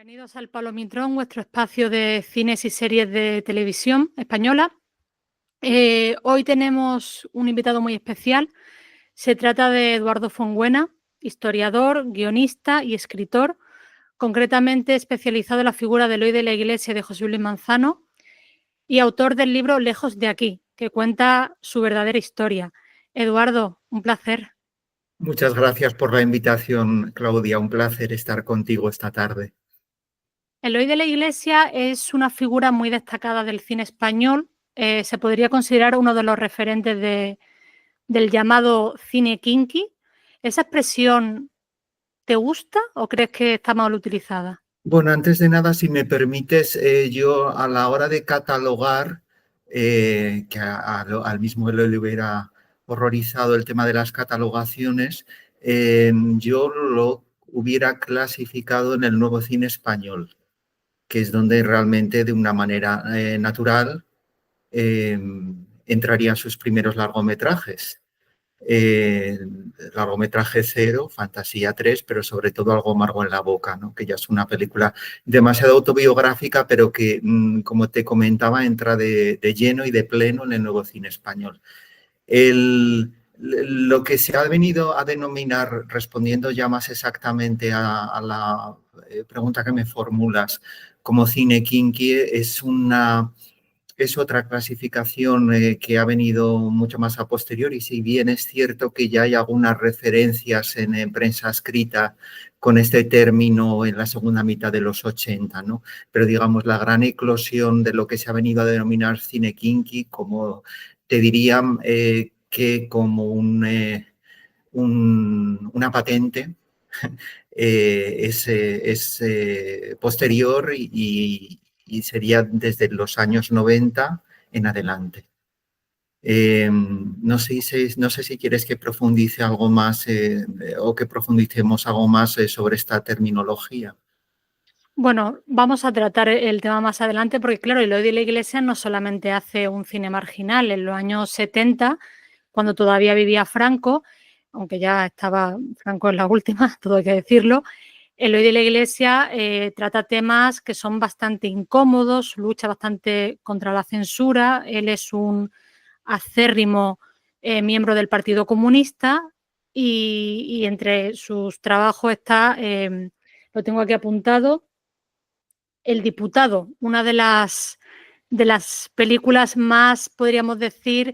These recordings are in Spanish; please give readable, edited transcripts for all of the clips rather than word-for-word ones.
Bienvenidos al Palomitrón, vuestro espacio de cines y series de televisión española. Hoy tenemos un invitado muy especial. Se trata de Eduardo Fonbuena, historiador, guionista y escritor, concretamente especializado en la figura de Eloy de la Iglesia de José Luis Manzano y autor del libro Lejos de aquí, que cuenta su verdadera historia. Eduardo, un placer. Muchas gracias por la invitación, Claudia. Un placer estar contigo esta tarde. Eloy de la Iglesia es una figura muy destacada del cine español. Se podría considerar uno de los referentes del llamado cine kinky. ¿Esa expresión te gusta o crees que está mal utilizada? Bueno, antes de nada, si me permites, yo a la hora de catalogar, al mismo le hubiera horrorizado el tema de las catalogaciones, yo lo hubiera clasificado en el nuevo cine español, que es donde realmente de una manera natural eh, entrarían sus primeros largometrajes. eh, Largometraje cero, Fantasía 3, pero sobre todo Algo amargo en la boca, ¿no? Que ya es una película demasiado autobiográfica, pero que, como te comentaba, entra de lleno y de pleno en el nuevo cine español. Lo que se ha venido a denominar, respondiendo ya más exactamente a la pregunta que me formulas, como cine kinky, es otra clasificación que ha venido mucho más a posteriori, si bien es cierto que ya hay algunas referencias en prensa escrita con este término en la segunda mitad de los 80, ¿no? Pero digamos, la gran eclosión de lo que se ha venido a denominar cine kinky, como te diría que como una patente, es posterior y sería desde los años 90 en adelante. No sé si quieres que profundice algo más o que profundicemos algo más sobre esta terminología. Bueno, vamos a tratar el tema más adelante porque, claro, Eloy de la Iglesia no solamente hace un cine marginal. En los años 70, cuando todavía vivía Franco, aunque ya estaba Franco en la última, todo hay que decirlo, Eloy de la Iglesia trata temas que son bastante incómodos, lucha bastante contra la censura. Él es un acérrimo miembro del Partido Comunista y entre sus trabajos está, lo tengo aquí apuntado, El Diputado, una de las películas más, podríamos decir,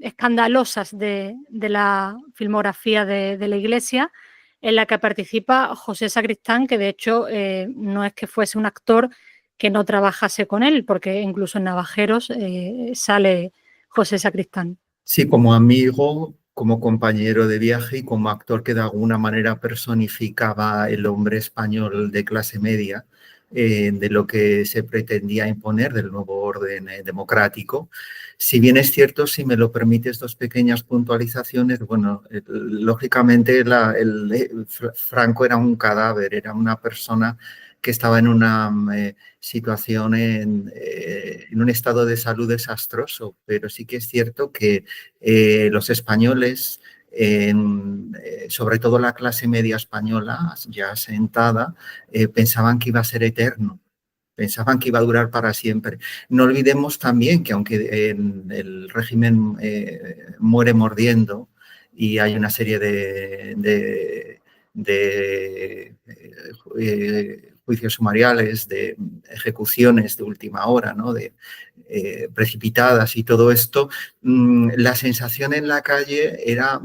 escandalosas de la filmografía de la Iglesia, en la que participa José Sacristán, que de hecho no es que fuese un actor que no trabajase con él, porque incluso en Navajeros sale José Sacristán. Sí, como amigo, como compañero de viaje y como actor que de alguna manera personificaba el hombre español de clase media, de lo que se pretendía imponer del nuevo orden democrático. Si bien es cierto, si me lo permites, dos pequeñas puntualizaciones. Bueno, lógicamente Franco era un cadáver, era una persona que estaba en una situación, en un estado de salud desastroso, pero sí que es cierto que los españoles, sobre todo la clase media española ya asentada, pensaban que iba a ser eterno. Pensaban que iba a durar para siempre. No olvidemos también que aunque el régimen muere mordiendo y hay una serie de juicios sumariales, de ejecuciones de última hora, ¿no? Precipitadas y todo esto, la sensación en la calle era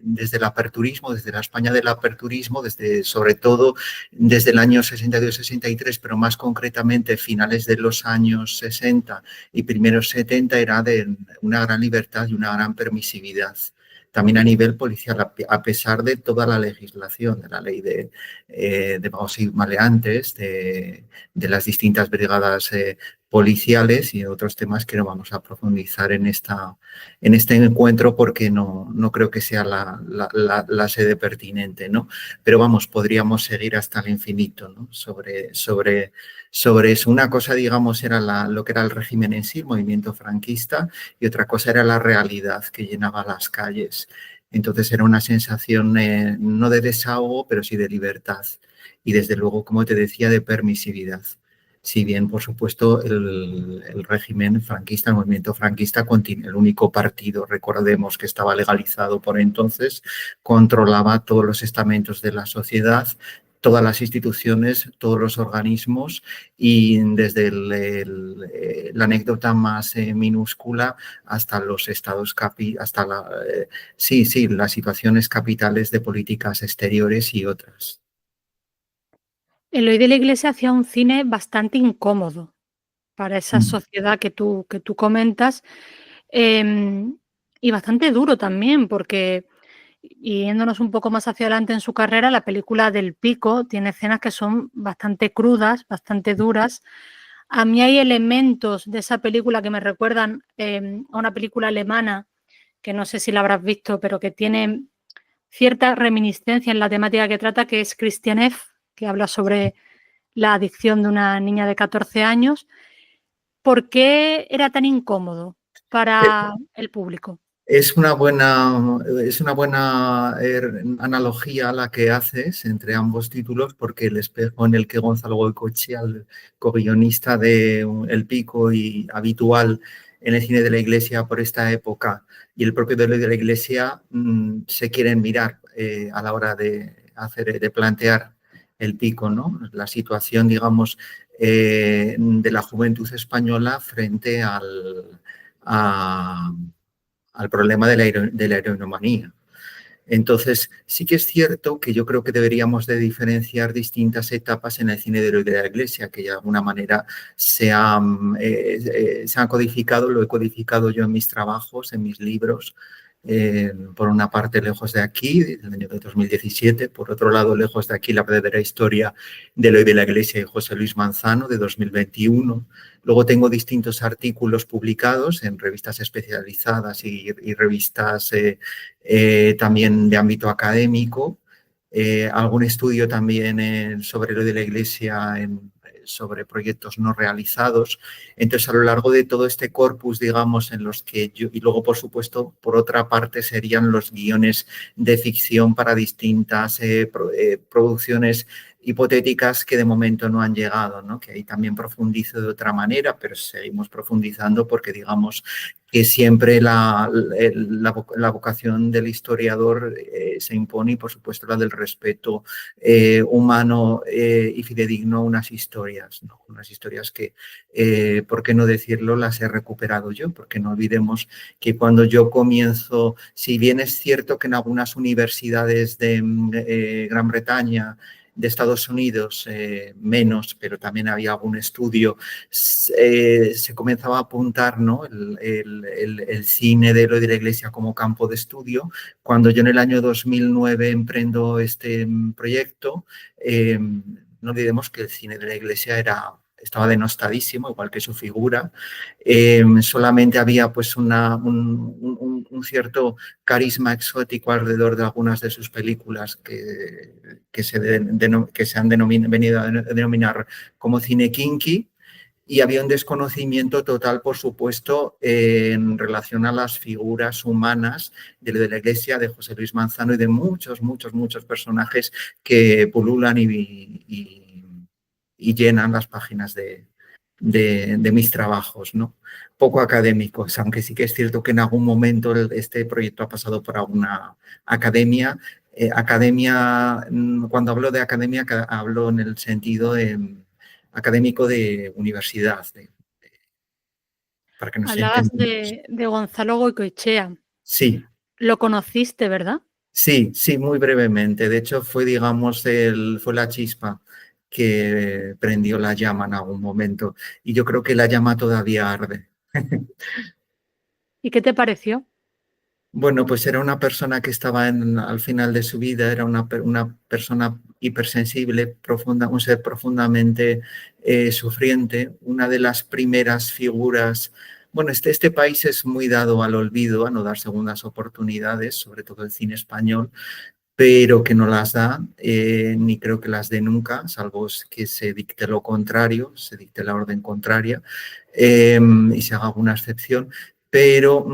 desde el aperturismo, desde la España del aperturismo, sobre todo desde el año 62-63, pero más concretamente finales de los años 60 y primeros 70, era de una gran libertad y una gran permisividad. También a nivel policial, a pesar de toda la legislación, de la ley de vagos y maleantes, de las distintas brigadas policiales y otros temas que no vamos a profundizar en este encuentro porque no creo que sea la sede pertinente, ¿no? Pero vamos, podríamos seguir hasta el infinito, ¿no? sobre eso. Una cosa, digamos, era lo que era el régimen en sí, el movimiento franquista, y otra cosa era la realidad que llenaba las calles. Entonces era una sensación no de desahogo, pero sí de libertad. Y desde luego, como te decía, de permisividad. Si bien, por supuesto, el régimen franquista, el movimiento franquista, el único partido, recordemos, que estaba legalizado por entonces, controlaba todos los estamentos de la sociedad, todas las instituciones, todos los organismos y desde la anécdota más minúscula hasta los estados, hasta las situaciones capitales de políticas exteriores y otras. Eloy de la Iglesia hacía un cine bastante incómodo para esa Mm. sociedad que tú comentas, em, y bastante duro también, porque yéndonos un poco más hacia adelante en su carrera, la película del Pico tiene escenas que son bastante crudas, bastante duras. A mí hay elementos de esa película que me recuerdan a una película alemana, que no sé si la habrás visto, pero que tiene cierta reminiscencia en la temática que trata, que es Christian F., que habla sobre la adicción de una niña de 14 años. ¿Por qué era tan incómodo para el público? Es una buena analogía la que haces entre ambos títulos, porque el espejo en el que Gonzalo Goycoechea, el co-guionista de El Pico y habitual en el cine de la Iglesia por esta época, y el propio de la Iglesia se quieren mirar a la hora de plantear El Pico, ¿no? La situación, digamos, de la juventud española frente a al problema de la heroinomanía. Entonces, sí que es cierto que yo creo que deberíamos de diferenciar distintas etapas en el cine de la Iglesia, que de alguna manera se ha codificado, lo he codificado yo en mis trabajos, en mis libros. Por una parte, Lejos de aquí, del año de 2017, por otro lado, Lejos de aquí, la verdadera historia de Eloy de la Iglesia y José Luis Manzano, de 2021. Luego tengo distintos artículos publicados en revistas especializadas y revistas también de ámbito académico, algún estudio también sobre lo de la Iglesia, sobre proyectos no realizados. Entonces, a lo largo de todo este corpus, digamos, en los que yo, y luego, por supuesto, por otra parte, serían los guiones de ficción para distintas producciones hipotéticas que de momento no han llegado, ¿no? Que ahí también profundizo de otra manera, pero seguimos profundizando porque, digamos, que siempre la vocación del historiador se impone y, por supuesto, la del respeto humano y fidedigno a unas historias, ¿no? Unas historias que, por qué no decirlo, las he recuperado yo, porque no olvidemos que cuando yo comienzo, si bien es cierto que en algunas universidades de Gran Bretaña, de Estados Unidos, menos, pero también había algún estudio, se comenzaba a apuntar, ¿no? el cine de Eloy de la Iglesia como campo de estudio. Cuando yo en el año 2009 emprendo este proyecto, no olvidemos que el cine de la Iglesia estaba denostadísimo, igual que su figura. Solamente había pues un cierto carisma exótico alrededor de algunas de sus películas que se han venido a denominar como cine kinky, y había un desconocimiento total, por supuesto, en relación a las figuras humanas de la Iglesia, de José Luis Manzano y de muchos, muchos, muchos personajes que pululan y llenan las páginas de mis trabajos, ¿no? Poco académicos, aunque sí que es cierto que en algún momento este proyecto ha pasado por alguna academia. Cuando hablo de academia, hablo en el sentido académico de universidad, para que nos Hablabas entendamos. de Gonzalo Goycoechea. Sí, Lo conociste, ¿verdad? sí, sí, muy brevemente. De hecho, fue, digamos, fue la chispa que prendió la llama en algún momento. Y yo creo que la llama todavía arde. ¿Y qué te pareció? Bueno, pues era una persona que estaba al final de su vida, era una persona hipersensible, un ser profundamente sufriente, una de las primeras figuras. Bueno, este país es muy dado al olvido, a no dar segundas oportunidades, sobre todo el cine español, pero que no las da, ni creo que las dé nunca, salvo que se dicte lo contrario, se dicte la orden contraria y se haga alguna excepción. Pero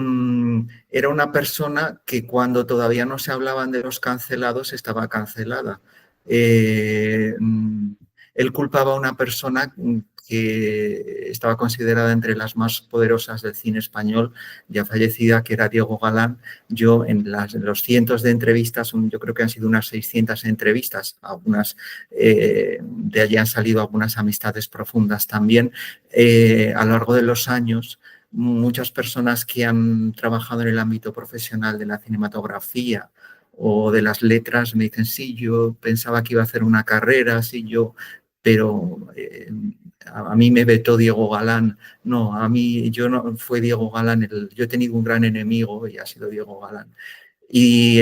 era una persona que cuando todavía no se hablaban de los cancelados estaba cancelada. Él culpaba a una persona que estaba considerada entre las más poderosas del cine español, ya fallecida, que era Diego Galán. Yo en los cientos de entrevistas, yo creo que han sido unas 600 entrevistas, algunas de allí han salido algunas amistades profundas también, a lo largo de los años. Muchas personas que han trabajado en el ámbito profesional de la cinematografía o de las letras me dicen, sí, yo pensaba que iba a hacer una carrera, sí, pero a mí me vetó Diego Galán. No, a mí yo no fue Diego Galán, yo he tenido un gran enemigo y ha sido Diego Galán. Y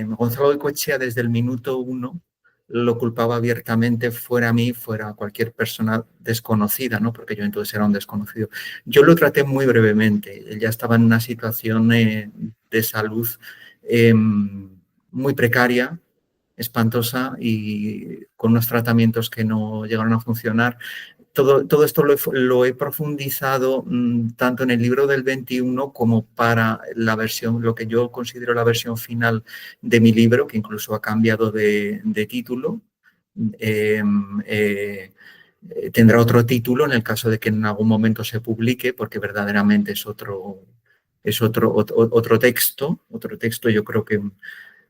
Gonzalo Goicoechea desde el minuto 1 lo culpaba abiertamente, fuera a mí, fuera a cualquier persona desconocida, ¿no? Porque yo entonces era un desconocido. Yo lo traté muy brevemente. Él ya estaba en una situación de salud muy precaria, espantosa y con unos tratamientos que no llegaron a funcionar. Todo esto lo he profundizado tanto en el libro del 21 como para la versión, lo que yo considero la versión final de mi libro, que incluso ha cambiado de título. Tendrá otro título en el caso de que en algún momento se publique, porque verdaderamente es otro texto, yo creo que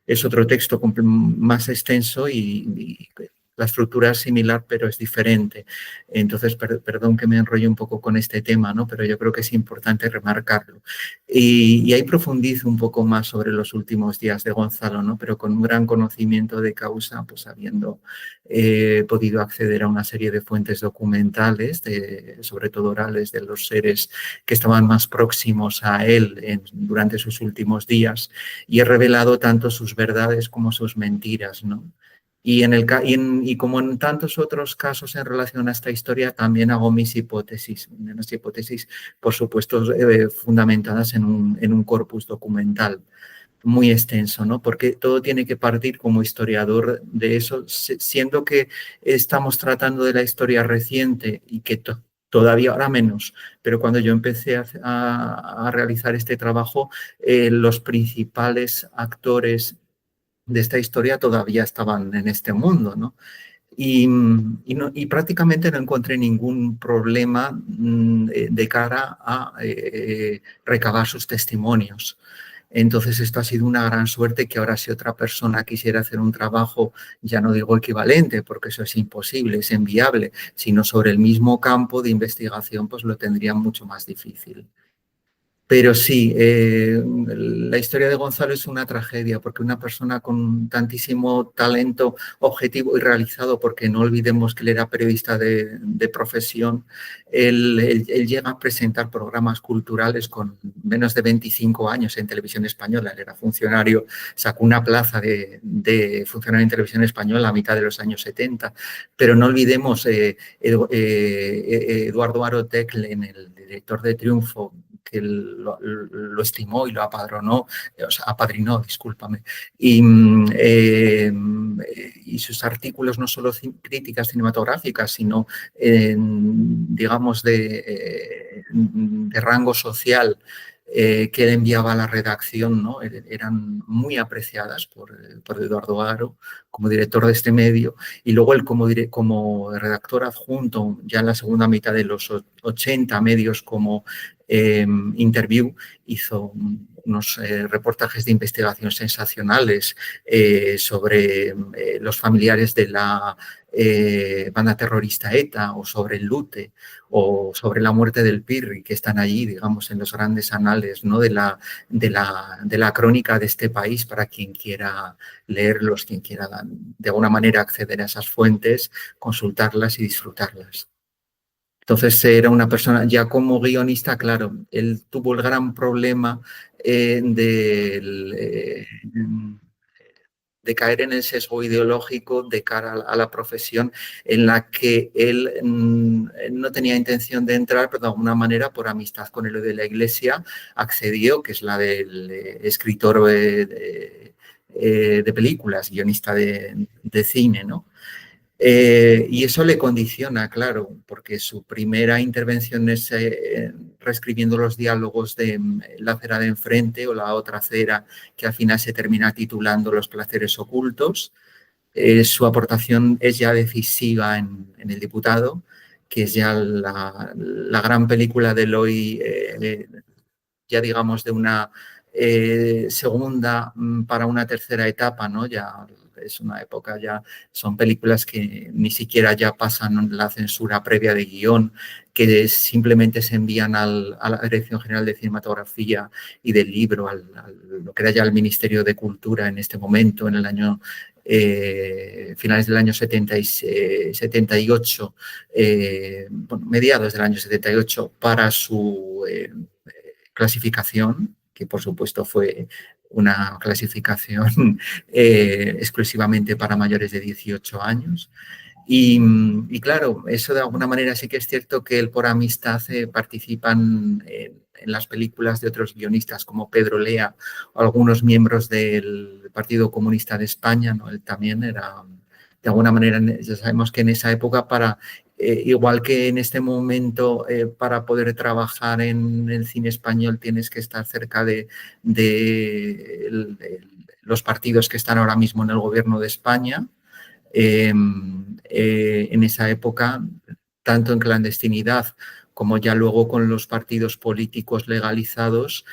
es otro texto más extenso y la estructura es similar, pero es diferente. Entonces, perdón que me enrollo un poco con este tema, ¿no? Pero yo creo que es importante remarcarlo. Y ahí profundizo un poco más sobre los últimos días de Gonzalo, ¿no? Pero con un gran conocimiento de causa, pues habiendo podido acceder a una serie de fuentes documentales, sobre todo orales, de los seres que estaban más próximos a él durante sus últimos días, y he revelado tanto sus verdades como sus mentiras, ¿no? Y como en tantos otros casos en relación a esta historia, también hago mis hipótesis, por supuesto, fundamentadas en un corpus documental muy extenso, ¿no? Porque todo tiene que partir como historiador de eso, siendo que estamos tratando de la historia reciente y que todavía ahora menos, pero cuando yo empecé a realizar este trabajo, los principales actores de esta historia todavía estaban en este mundo, ¿no? Y prácticamente no encontré ningún problema de cara a recabar sus testimonios. Entonces, esto ha sido una gran suerte que ahora si otra persona quisiera hacer un trabajo, ya no digo equivalente, porque eso es imposible, es inviable, sino sobre el mismo campo de investigación, pues lo tendría mucho más difícil. Pero sí, la historia de Gonzalo es una tragedia porque una persona con tantísimo talento objetivo y realizado, porque no olvidemos que él era periodista de profesión, él llega a presentar programas culturales con menos de 25 años en televisión española. Él era funcionario, sacó una plaza de funcionario en televisión española a mitad de los años 70, pero no olvidemos Eduardo Arotec, en el director de Triunfo, que lo estimó y lo apadrinó, discúlpame, y sus artículos no solo críticas cinematográficas, sino, digamos, de rango social, que él enviaba a la redacción, ¿no? Eran muy apreciadas por Eduardo Aro como director de este medio, y luego él como redactor adjunto ya en la segunda mitad de los 80, medios como Interview, hizo unos reportajes de investigación sensacionales sobre los familiares de la banda terrorista ETA, o sobre el Lute, o sobre la muerte del Pirri, que están allí, digamos, en los grandes anales, ¿no? de la crónica de este país, para quien quiera leerlos, quien quiera de alguna manera acceder a esas fuentes, consultarlas y disfrutarlas. Entonces era una persona, ya como guionista, claro, él tuvo el gran problema de caer en el sesgo ideológico de cara a la profesión, en la que él no tenía intención de entrar, pero de alguna manera, por amistad con el de la Iglesia, accedió, que es la del escritor de películas, guionista de cine, ¿no? Y eso le condiciona, claro, porque su primera intervención es reescribiendo los diálogos de La acera de enfrente o La otra acera, que al final se termina titulando Los placeres ocultos. Su aportación es ya decisiva en El diputado, que es ya la gran película de Eloy, ya digamos de una segunda para una tercera etapa, ¿no? Ya es una época, ya son películas que ni siquiera ya pasan la censura previa de guión, que simplemente se envían a la Dirección General de Cinematografía y del Libro, lo que era ya el Ministerio de Cultura en este momento, en el año finales del año 78, bueno, mediados del año 78, para su clasificación, que por supuesto fue una clasificación exclusivamente para mayores de 18 años. Y claro, eso de alguna manera sí que es cierto que él por amistad participan en las películas de otros guionistas como Pedro Lea o algunos miembros del Partido Comunista de España, ¿no? Él también era, de alguna manera, ya sabemos que en esa época igual que en este momento, para poder trabajar en el cine español tienes que estar cerca de los partidos que están ahora mismo en el gobierno de España. En esa época, tanto en clandestinidad como ya luego con los partidos políticos legalizados,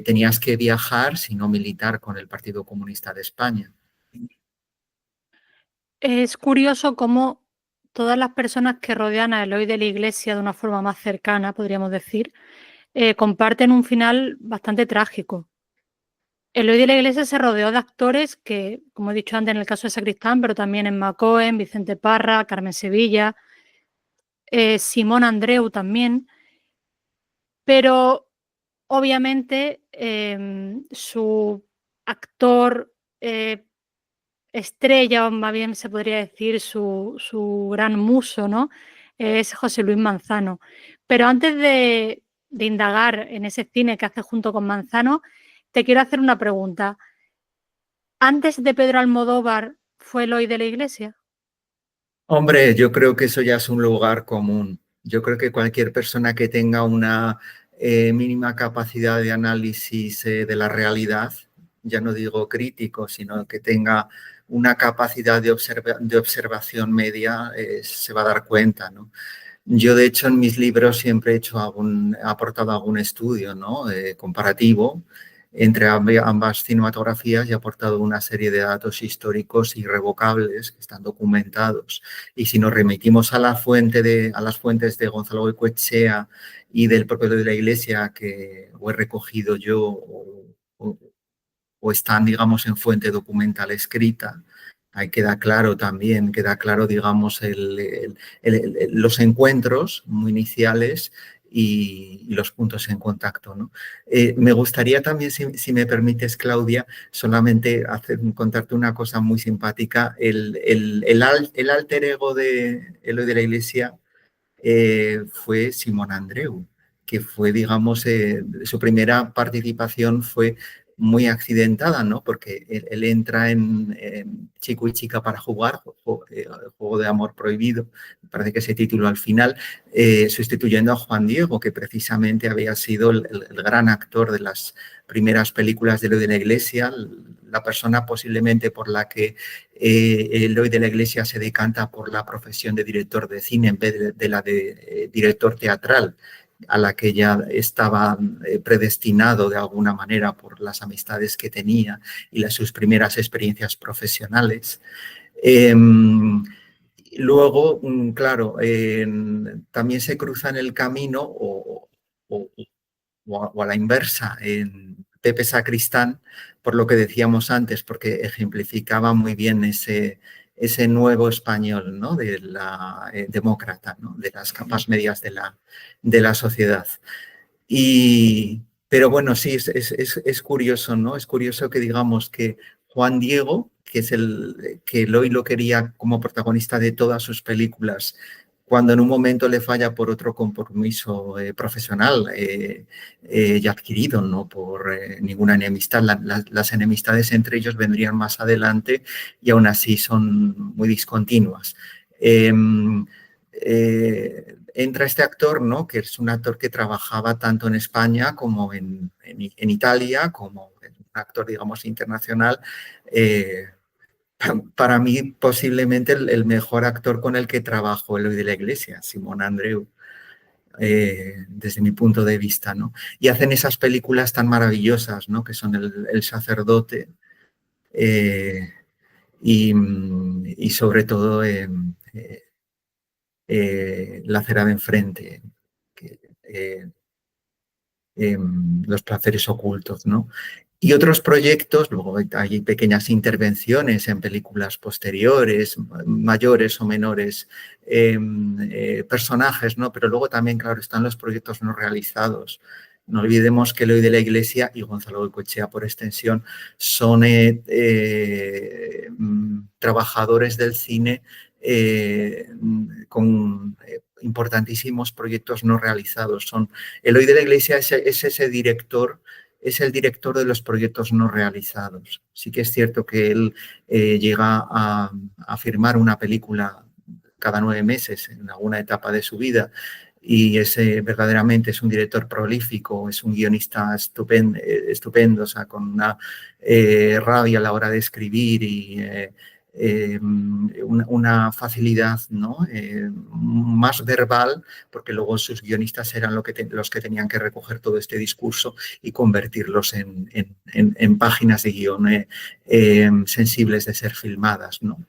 tenías que viajar, si no militar, con el Partido Comunista de España. Es curioso cómo todas las personas que rodean a Eloy de la Iglesia de una forma más cercana, podríamos decir, comparten un final bastante trágico. Eloy de la Iglesia se rodeó de actores que, como he dicho antes en el caso de Sacristán, pero también en Cohen, Vicente Parra, Carmen Sevilla, Simón Andreu también, pero obviamente su actor estrella, o más bien se podría decir su gran muso, ¿no? Es José Luis Manzano. Pero antes de indagar en ese cine que hace junto con Manzano, te quiero hacer una pregunta. ¿Antes de Pedro Almodóvar fue Eloy de la Iglesia? Hombre, yo creo que eso ya es un lugar común. Yo creo que cualquier persona que tenga una mínima capacidad de análisis de la realidad, ya no digo crítico, sino que tenga una capacidad de observación media, se va a dar cuenta, ¿no? Yo, de hecho, en mis libros siempre he aportado algún estudio, ¿no? Comparativo entre ambas cinematografías y he aportado una serie de datos históricos irrevocables que están documentados. Y si nos remitimos a las fuentes de Gonzalo Goicoechea y del propio de la Iglesia, que o he recogido yo o están, digamos, en fuente documental escrita, ahí queda claro también, digamos, los encuentros muy iniciales y los puntos en contacto, ¿no? Me gustaría también, si me permites, Claudia, solamente contarte una cosa muy simpática. El alter ego de Eloy de la Iglesia fue Simón Andreu, que fue, digamos, su primera participación fue muy accidentada, ¿no? Porque él entra en Chico y Chica para jugar, juego de amor prohibido, me parece que ese título al final, sustituyendo a Juan Diego, que precisamente había sido el gran actor de las primeras películas de Eloy de la Iglesia, la persona posiblemente por la que Eloy de la Iglesia se decanta por la profesión de director de cine en vez de la de director teatral, a la que ya estaba predestinado de alguna manera por las amistades que tenía y sus primeras experiencias profesionales. Luego, claro, también se cruza en el camino o a la inversa en Pepe Sacristán, por lo que decíamos antes, porque ejemplificaba muy bien ese nuevo español, ¿no? De la demócrata, ¿no? De las capas medias de la sociedad. Pero bueno, sí, es curioso, ¿no? Es curioso que digamos que Juan Diego, que es el que Eloy lo quería como protagonista de todas sus películas, cuando en un momento le falla por otro compromiso profesional ya adquirido, no por ninguna enemistad. Las enemistades entre ellos vendrían más adelante y aún así son muy discontinuas. entra este actor, ¿no? Que es un actor que trabajaba tanto en España como en Italia, como un actor, digamos, internacional. Para mí, posiblemente el mejor actor con el que trabajo, Eloy de la Iglesia, Simón Andreu, desde mi punto de vista, ¿no? Y hacen esas películas tan maravillosas, ¿no? Que son El sacerdote y, y sobre todo La acera de enfrente, que, Los placeres ocultos, ¿no? Y otros proyectos, luego hay pequeñas intervenciones en películas posteriores, mayores o menores personajes, ¿no? Pero luego también, claro, están los proyectos no realizados. No olvidemos que Eloy de la Iglesia y Gonzalo Goicoechea, por extensión, son trabajadores del cine con importantísimos proyectos no realizados. Eloy de la Iglesia es ese director, es el director de los proyectos no realizados. Sí que es cierto que él llega a firmar una película cada 9 meses en alguna etapa de su vida y verdaderamente es un director prolífico, es un guionista estupendo, o sea, con una rabia a la hora de escribir y una facilidad, ¿no? Más verbal, porque luego sus guionistas eran los que tenían que recoger todo este discurso y convertirlos en páginas de guión sensibles de ser filmadas, ¿no?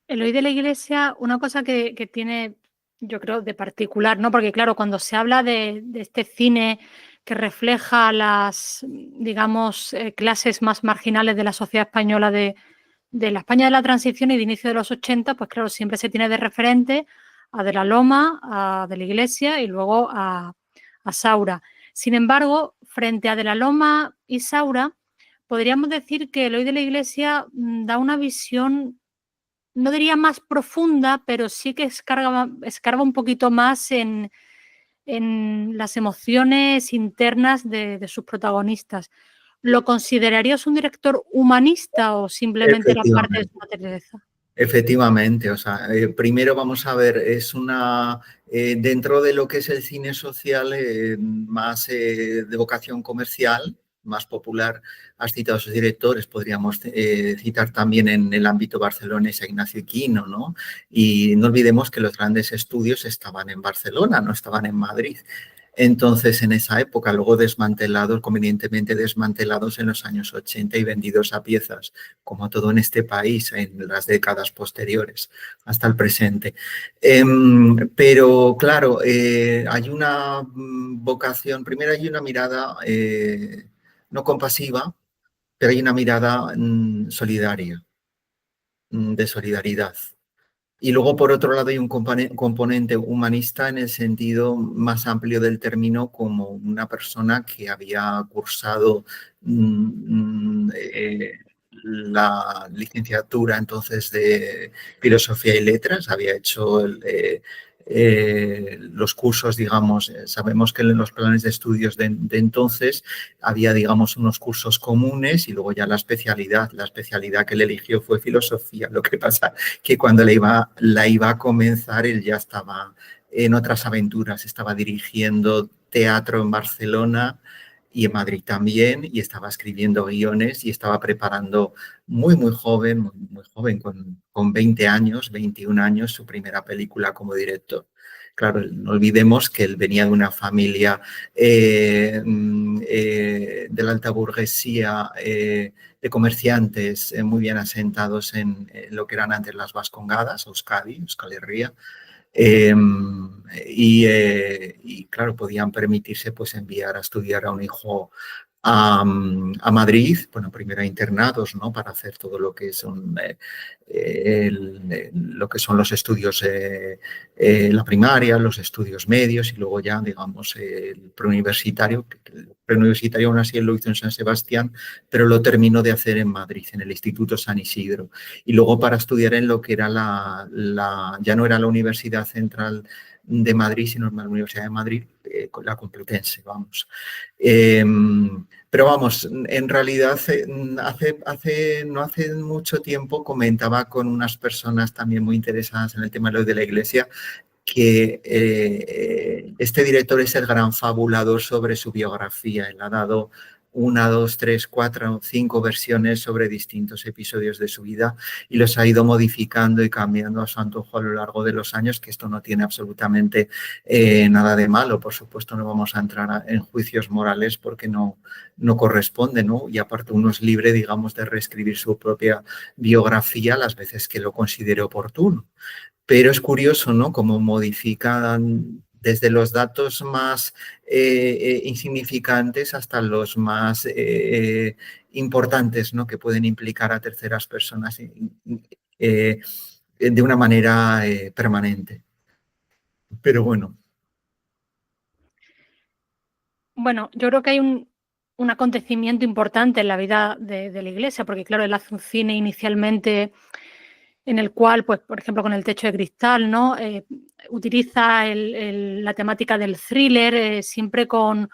Eloy de la Iglesia, una cosa que tiene, yo creo, de particular, ¿no? Porque claro, cuando se habla de este cine que refleja las, digamos, clases más marginales de la sociedad española de la España de la transición y de inicio de los 80, pues claro, siempre se tiene de referente a De la Loma, a De la Iglesia y luego a Saura. Sin embargo, frente a De la Loma y Saura, podríamos decir que Eloy de la Iglesia da una visión, no diría más profunda, pero sí que escarba un poquito más en las emociones internas de sus protagonistas. ¿Lo considerarías un director humanista o simplemente la parte de su naturaleza? Efectivamente, o sea, primero vamos a ver, dentro de lo que es el cine social más de vocación comercial, más popular, has citado a sus directores, podríamos citar también en el ámbito barcelonés a Ignacio Quino, ¿no? Y no olvidemos que los grandes estudios estaban en Barcelona, no estaban en Madrid. Entonces, en esa época, luego desmantelados, convenientemente desmantelados en los años 80 y vendidos a piezas, como todo en este país en las décadas posteriores hasta el presente. Pero, claro, hay una vocación, primero hay una mirada no compasiva, pero hay una mirada solidaria, de solidaridad. Y luego, por otro lado, hay un componente humanista en el sentido más amplio del término, como una persona que había cursado la licenciatura entonces de Filosofía y Letras, había hecho los cursos, digamos, sabemos que en los planes de estudios de entonces había, digamos, unos cursos comunes y luego ya la especialidad que él eligió fue filosofía. Lo que pasa que cuando la iba a comenzar, él ya estaba en otras aventuras, estaba dirigiendo teatro en Barcelona y en Madrid también, y estaba escribiendo guiones y estaba preparando muy joven, muy joven, con 20 años, 21 años, su primera película como director. Claro, no olvidemos que él venía de una familia de la alta burguesía, de comerciantes muy bien asentados en lo que eran antes las Vascongadas, Euskadi Herria, y claro, podían permitirse pues enviar a estudiar a un hijo a Madrid, bueno, primero a internados, ¿no? Para hacer todo lo que son, lo que son los estudios, la primaria, los estudios medios y luego ya, digamos, el preuniversitario. El preuniversitario aún así él lo hizo en San Sebastián, pero lo terminó de hacer en Madrid, en el Instituto San Isidro. Y luego para estudiar en lo que era ya no era la Universidad Central de Madrid, sino la Universidad de Madrid, con la Complutense, vamos. Pero vamos, en realidad no hace mucho tiempo comentaba con unas personas también muy interesadas en el tema de la Iglesia que este director es el gran fabulador sobre su biografía. Él ha dado una, dos, tres, cuatro, cinco versiones sobre distintos episodios de su vida y los ha ido modificando y cambiando a su antojo a lo largo de los años, que esto no tiene absolutamente nada de malo. Por supuesto, no vamos a entrar en juicios morales porque no corresponde, ¿no? Y aparte uno es libre, digamos, de reescribir su propia biografía las veces que lo considere oportuno. Pero es curioso, ¿no? Cómo modifican desde los datos más insignificantes hasta los más importantes, ¿no? Que pueden implicar a terceras personas de una manera permanente. Pero bueno. Bueno, yo creo que hay un acontecimiento importante en la vida de la Iglesia, porque claro, él hace un cine inicialmente en el cual, pues, por ejemplo, con El techo de cristal, ¿no? Utiliza la temática del thriller, siempre con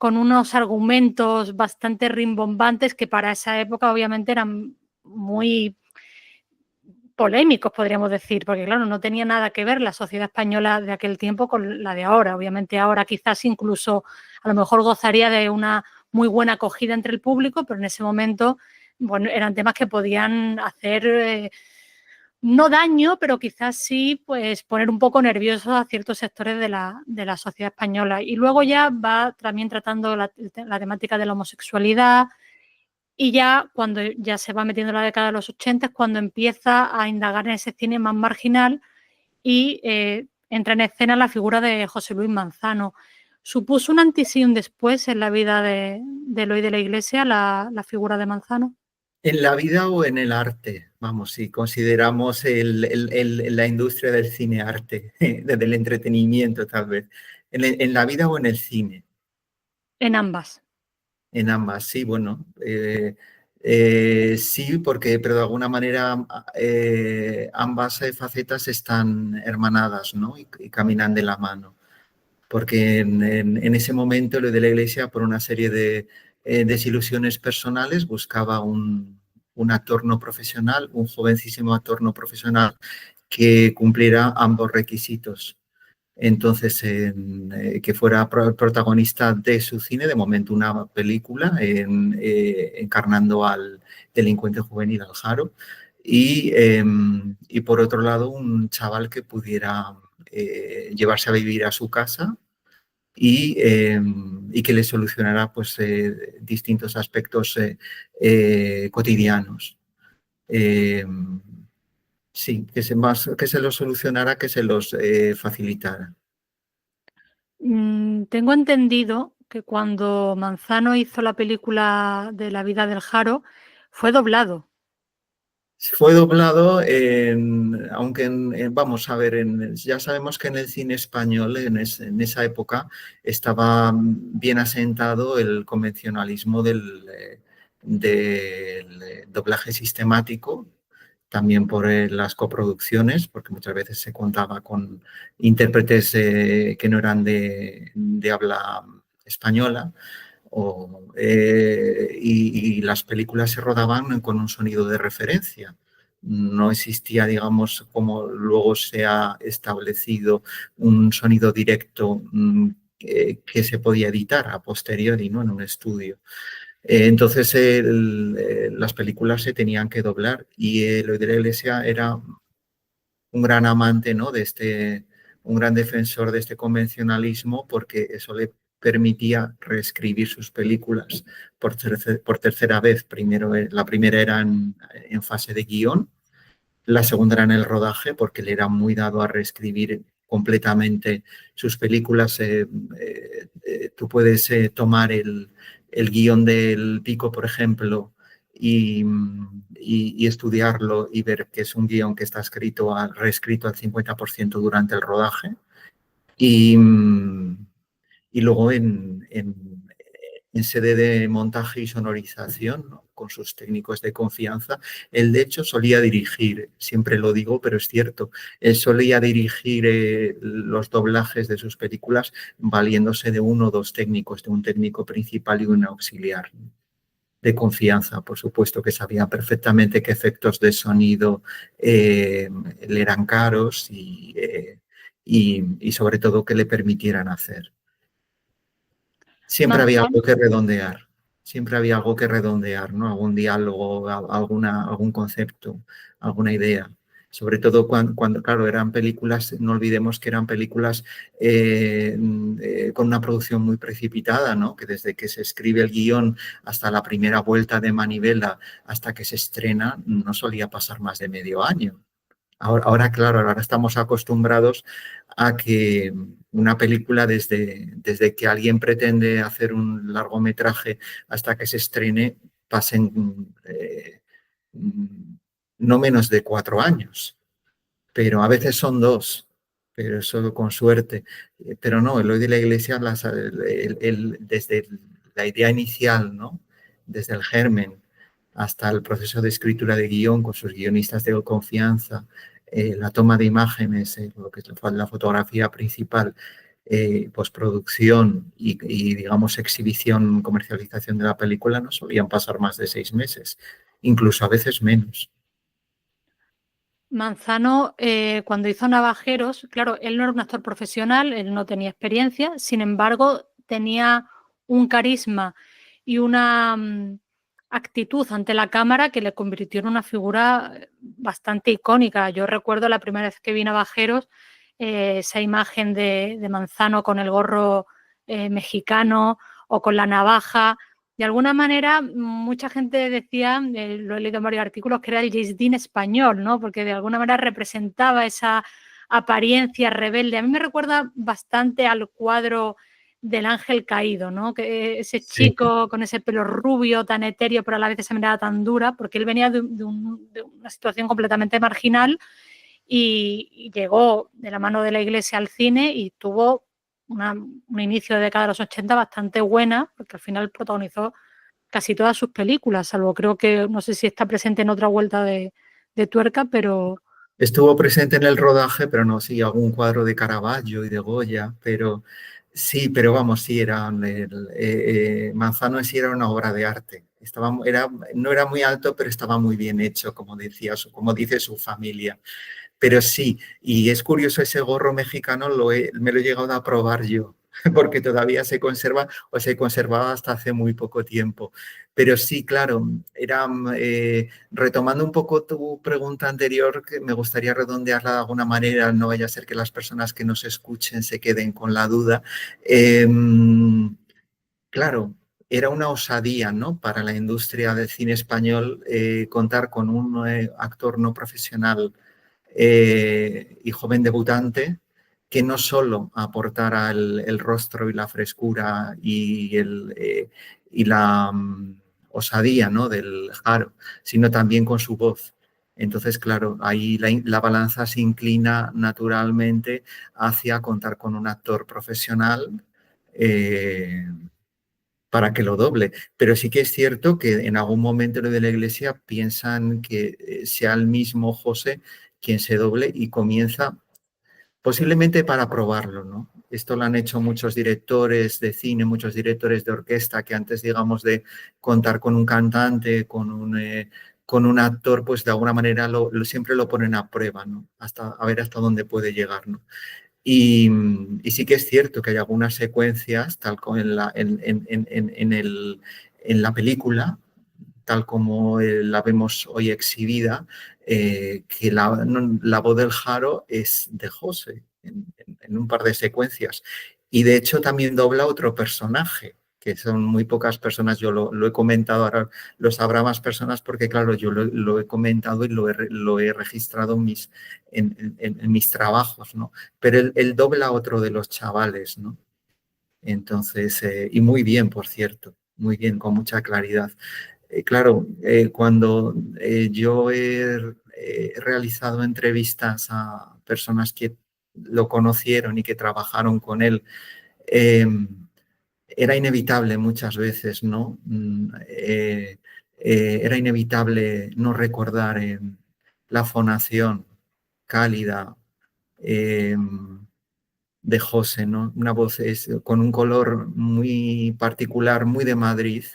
unos argumentos bastante rimbombantes que para esa época obviamente eran muy polémicos, podríamos decir, porque claro, no tenía nada que ver la sociedad española de aquel tiempo con la de ahora. Obviamente ahora quizás incluso a lo mejor gozaría de una muy buena acogida entre el público, pero en ese momento, bueno, eran temas que podían hacer no daño, pero quizás sí, pues poner un poco nerviosos a ciertos sectores de la sociedad española. Y luego ya va también tratando la temática de la homosexualidad, y ya cuando ya se va metiendo en la década de los 80 es cuando empieza a indagar en ese cine más marginal y entra en escena la figura de José Luis Manzano. ¿Supuso un antes y un después en la vida de Eloy de la Iglesia la figura de Manzano? ¿En la vida o en el arte? Vamos, si consideramos la industria del cine-arte, del entretenimiento tal vez. ¿En la vida o en el cine? En ambas. En ambas, sí, bueno. Sí, porque, pero de alguna manera ambas facetas están hermanadas, ¿no? Y caminan de la mano. Porque en ese momento lo de la Iglesia, por una serie de desilusiones personales, buscaba un actor no profesional, un jovencísimo actor no profesional que cumpliera ambos requisitos. Entonces, que fuera protagonista de su cine, de momento una película, encarnando al delincuente juvenil, al Jaro, y por otro lado un chaval que pudiera llevarse a vivir a su casa y que le solucionara pues, distintos aspectos cotidianos. Sí, que se los solucionara, que se los facilitara. Tengo entendido que cuando Manzano hizo la película de la vida del Jaro, fue doblado. Fue doblado, aunque vamos a ver, ya sabemos que en el cine español en esa época estaba bien asentado el convencionalismo del doblaje sistemático, también por las coproducciones, porque muchas veces se contaba con intérpretes que no eran de habla española. Y las películas se rodaban con un sonido de referencia. No existía, digamos, como luego se ha establecido un sonido directo que se podía editar a posteriori, ¿no? En un estudio. Entonces las películas se tenían que doblar y Eloy de la Iglesia era un gran amante, ¿no? Un gran defensor de este convencionalismo porque eso le permitía reescribir sus películas por tercera vez. La primera era en fase de guión, la segunda era en el rodaje porque le era muy dado a reescribir completamente sus películas. Tú puedes tomar el guión del Pico, por ejemplo, y estudiarlo y ver que es un guión que está reescrito al 50% durante el rodaje. Y luego en sede de montaje y sonorización, ¿no? Con sus técnicos de confianza. Él, de hecho, solía dirigir, siempre lo digo, pero es cierto, él solía dirigir los doblajes de sus películas valiéndose de uno o dos técnicos, de un técnico principal y un auxiliar, ¿no? De confianza, por supuesto, que sabía perfectamente qué efectos de sonido le eran caros y sobre todo que le permitieran hacer. Siempre había Manzano, algo que redondear, siempre había algo que redondear, ¿no? Algún diálogo, algún concepto, alguna idea. Sobre todo cuando, claro, eran películas, no olvidemos que eran películas con una producción muy precipitada, ¿no? Que desde que se escribe el guión hasta la primera vuelta de manivela, hasta que se estrena, no solía pasar más de medio año. Ahora, claro, ahora estamos acostumbrados a que una película, desde que alguien pretende hacer un largometraje hasta que se estrene, pasen no menos de 4 años, pero a veces son 2, pero eso con suerte. Pero no, el hoy de la Iglesia, desde la idea inicial, ¿no? Desde el germen hasta el proceso de escritura de guión con sus guionistas de confianza, la toma de imágenes, lo que es la fotografía principal, postproducción digamos, exhibición, comercialización de la película, no solían pasar más de 6 meses, incluso a veces menos. Manzano, cuando hizo Navajeros, claro, él no era un actor profesional, él no tenía experiencia, sin embargo, tenía un carisma y una actitud ante la cámara que le convirtió en una figura bastante icónica. Yo recuerdo la primera vez que vi Navajeros, esa imagen de Manzano con el gorro mexicano o con la navaja. De alguna manera, mucha gente decía, lo he leído en varios artículos, que era el James Dean español, ¿no? Porque de alguna manera representaba esa apariencia rebelde. A mí me recuerda bastante al cuadro del ángel caído, ¿no? Que ese Sí. chico con ese pelo rubio tan etéreo, pero a la vez esa mirada tan dura, porque él venía de una situación completamente marginal y llegó de la mano de la iglesia al cine y tuvo un inicio de década de los 80 bastante buena, porque al final protagonizó casi todas sus películas, salvo creo que, no sé si está presente en otra vuelta de tuerca, pero Estuvo presente en el rodaje, pero no, sí, algún cuadro de Caravaggio y de Goya, pero sí, pero vamos, sí, Manzano sí era una obra de arte. No era muy alto, pero estaba muy bien hecho, como decía, como dice su familia. Pero sí, y es curioso, ese gorro mexicano me lo he llegado a probar yo, porque todavía se conserva o se conservaba hasta hace muy poco tiempo. Pero sí, claro, retomando un poco tu pregunta anterior, que me gustaría redondearla de alguna manera, no vaya a ser que las personas que nos escuchen se queden con la duda. Claro, era una osadía, ¿no? Para la industria del cine español contar con un actor no profesional y joven debutante que no solo aportara el rostro y la frescura y la osadía, ¿no? Del Jaro, sino también con su voz. Entonces, claro, ahí la balanza se inclina naturalmente hacia contar con un actor profesional para que lo doble. Pero sí que es cierto que en algún momento lo de la iglesia piensan que sea el mismo José quien se doble y comienza posiblemente para probarlo, ¿no? Esto lo han hecho muchos directores de cine, muchos directores de orquesta que antes, digamos, de contar con un cantante, con un actor, pues de alguna manera siempre lo ponen a prueba, ¿no? Hasta a ver hasta dónde puede llegar, ¿no? Y sí que es cierto que hay algunas secuencias, tal como en la película, tal como la vemos hoy exhibida, que la voz del Jaro es de José en un par de secuencias. Y de hecho también dobla otro personaje, que son muy pocas personas, yo lo he comentado, ahora lo sabrá más personas porque claro, yo lo he comentado y lo he registrado en mis trabajos, ¿no? Pero él dobla a otro de los chavales, ¿no? Entonces, y muy bien, por cierto, muy bien, con mucha claridad. Claro, cuando yo he realizado entrevistas a personas que lo conocieron y que trabajaron con él, eh, era inevitable muchas veces, ¿no? Era inevitable no recordar la fonación cálida eh, de José, ¿no? Una voz con un color muy particular, muy de Madrid.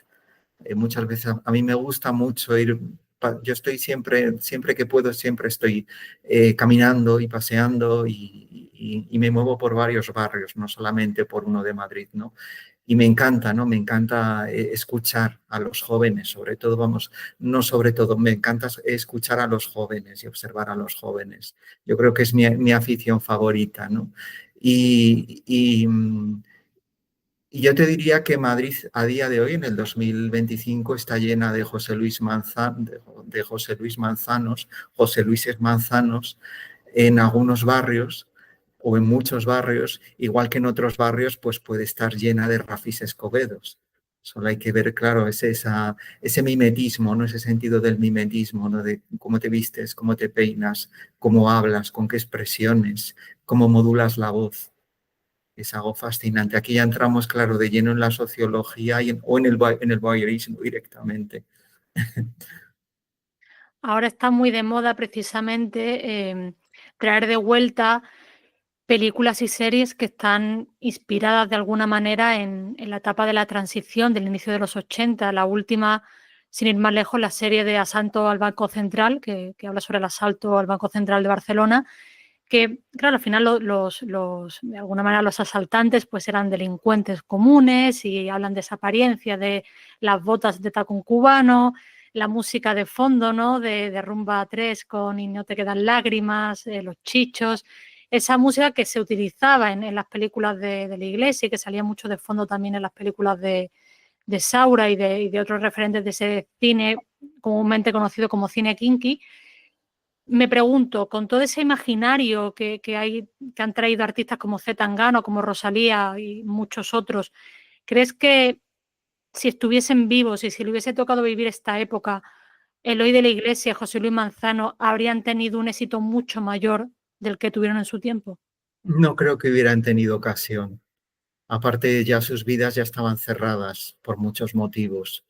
Muchas veces a mí me gusta mucho ir, yo estoy siempre que puedo, siempre estoy caminando y paseando y me muevo por varios barrios, no solamente por uno de Madrid, ¿no? Y me encanta, ¿no? Me encanta escuchar a los jóvenes, sobre todo, vamos, no sobre todo, me encanta escuchar a los jóvenes y observar a los jóvenes. Yo creo que es mi afición favorita, ¿no? Y yo te diría que Madrid a día de hoy, en el 2025, está llena de José Luis Manzanos, José Luises Manzanos, en algunos barrios o en muchos barrios, igual que en otros barrios, pues puede estar llena de Rafis Escobedos. Solo hay que ver, claro, ese mimetismo, ¿no? Ese sentido del mimetismo, ¿no? De cómo te vistes, cómo te peinas, cómo hablas, con qué expresiones, cómo modulas la voz. Es algo fascinante. Aquí ya entramos, claro, de lleno en la sociología o en el voyeurismo directamente. Ahora está muy de moda precisamente traer de vuelta películas y series que están inspiradas de alguna manera en la etapa de la transición del inicio de los 80. La última, sin ir más lejos, la serie de Asalto al Banco Central, que habla sobre el asalto al Banco Central de Barcelona, que, claro, al final de alguna manera los asaltantes pues eran delincuentes comunes y hablan de esa apariencia de las botas de tacón cubano, la música de fondo, ¿no? De Rumba 3 con Y no te quedan lágrimas, los chichos, esa música que se utilizaba en las películas de la iglesia y que salía mucho de fondo también en las películas de Saura y de otros referentes de ese cine comúnmente conocido como cine kinky. Me pregunto, con todo ese imaginario que han traído artistas como C. Tangano, como Rosalía y muchos otros, ¿crees que si estuviesen vivos y si le hubiese tocado vivir esta época, Eloy de la Iglesia, José Luis Manzano, habrían tenido un éxito mucho mayor del que tuvieron en su tiempo? No creo que hubieran tenido ocasión. Aparte, ya sus vidas ya estaban cerradas por muchos motivos.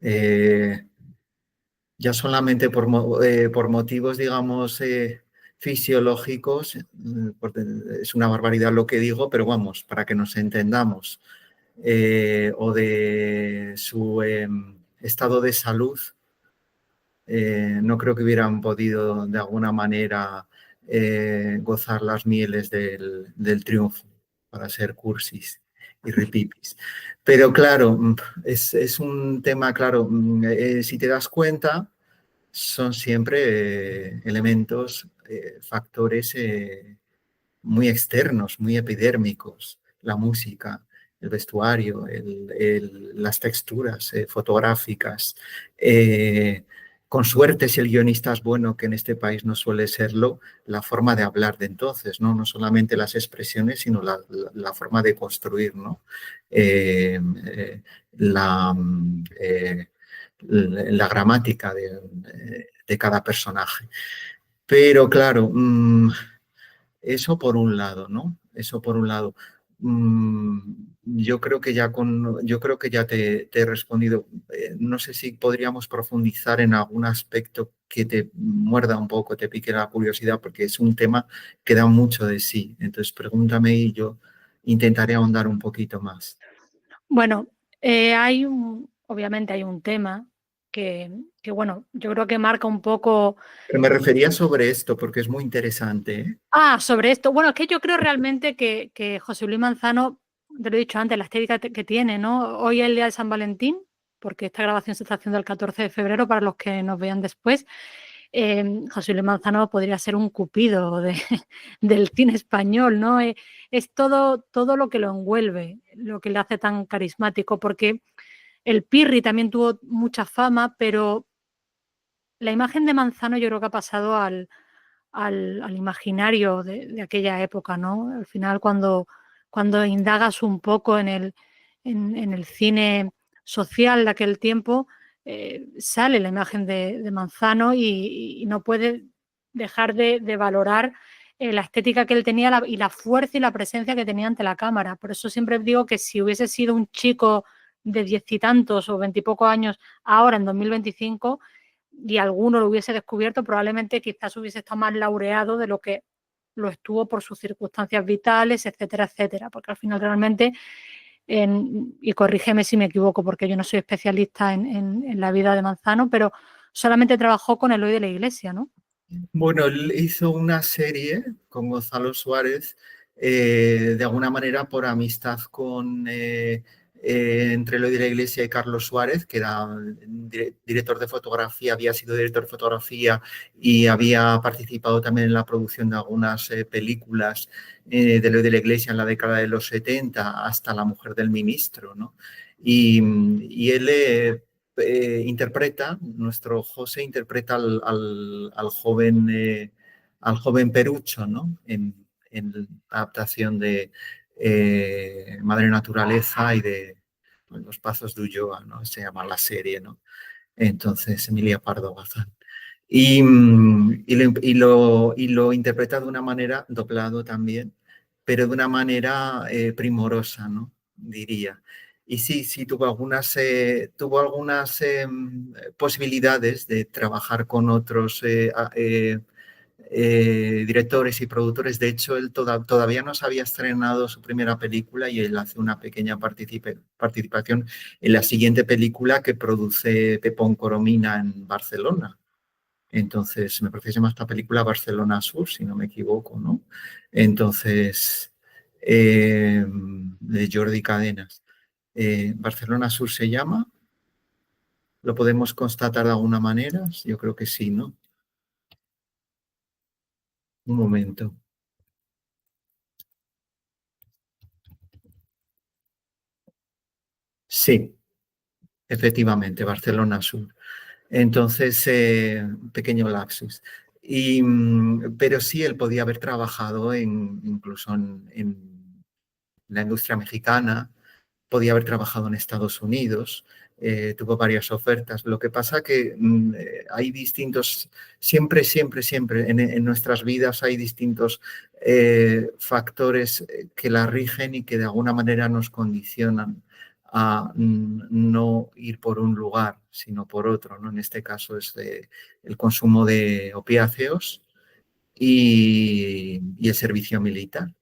Eh, ya solamente por motivos, digamos, fisiológicos, porque es una barbaridad lo que digo, pero vamos, para que nos entendamos, o de su estado de salud, no creo que hubieran podido de alguna manera gozar las mieles del triunfo, para ser cursis y ripipis. Pero claro, es un tema, claro, si te das cuenta, son siempre elementos, factores muy externos, muy epidérmicos, la música, el vestuario, las texturas fotográficas. Con suerte, si el guionista es bueno, que en este país no suele serlo, la forma de hablar de entonces, ¿no? No solamente las expresiones, sino la forma de construir, ¿no? Eh, eh, la, eh, la gramática de cada personaje. Pero claro, eso por un lado, ¿no? Eso por un lado. Yo creo que ya te he respondido. No sé si podríamos profundizar en algún aspecto que te muerda un poco, te pique la curiosidad, porque es un tema que da mucho de sí. Entonces, pregúntame y yo intentaré ahondar un poquito más. Bueno, obviamente hay un tema que, bueno, yo creo que marca un poco. Pero me refería sobre esto porque es muy interesante, ¿eh? Sobre esto. Bueno, es que yo creo realmente que José Luis Manzano, te lo he dicho antes, la estética que tiene, ¿no? Hoy es el día de San Valentín, porque esta grabación se está haciendo el 14 de febrero para los que nos vean después. José Luis Manzano podría ser un cupido del cine español, ¿no? Es todo lo que lo envuelve, lo que le hace tan carismático, porque el Pirri también tuvo mucha fama, pero la imagen de Manzano yo creo que ha pasado al imaginario de aquella época, ¿no? Al final, cuando indagas un poco en el cine social de aquel tiempo, sale la imagen de Manzano y no puede dejar de valorar la estética que él tenía y la fuerza y la presencia que tenía ante la cámara. Por eso siempre digo que si hubiese sido un chico de 10 y tantos o 20 y pocos años ahora, en 2025, y alguno lo hubiese descubierto, probablemente quizás hubiese estado más laureado de lo que lo estuvo por sus circunstancias vitales, etcétera, etcétera. Porque al final realmente, y corrígeme si me equivoco, porque yo no soy especialista en la vida de Manzano, pero solamente trabajó con Eloy de la Iglesia, ¿no? Bueno, él hizo una serie con Gonzalo Suárez, de alguna manera por amistad con entre Eloy de la Iglesia y Carlos Suárez, que era director de fotografía, había sido director de fotografía y había participado también en la producción de algunas películas de Eloy de la Iglesia en la década de los 70 hasta La mujer del ministro, ¿no? Y él interpreta, nuestro José interpreta al joven Perucho, ¿no? En la adaptación de Madre Naturaleza y de Los Pasos de Ulloa, ¿no? Se llama la serie, ¿no? Entonces, Emilia Pardo Bazán. Y lo interpreta de una manera, doblado también, pero de una manera primorosa, ¿no? Diría. Y sí, sí, tuvo algunas posibilidades de trabajar con otros directores y productores. De hecho, él todavía no se había estrenado su primera película y él hace una pequeña participación en la siguiente película que produce Pepón Coromina en Barcelona. Entonces, me parece que se llama esta película Barcelona Sur, si no me equivoco, ¿no? Entonces, de Jordi Cadenas. ¿Barcelona Sur se llama? ¿Lo podemos constatar de alguna manera? Yo creo que sí, ¿no? Un momento. Sí, efectivamente, Barcelona Sur. Entonces, pequeño lapsus. Pero sí, él podía haber trabajado incluso en la industria mexicana, podía haber trabajado en Estados Unidos, tuvo varias ofertas. Lo que pasa que hay distintos, siempre, siempre, siempre en nuestras vidas hay distintos factores que la rigen y que de alguna manera nos condicionan a no ir por un lugar, sino por otro, ¿no? En este caso es el consumo de opiáceos y el servicio militar,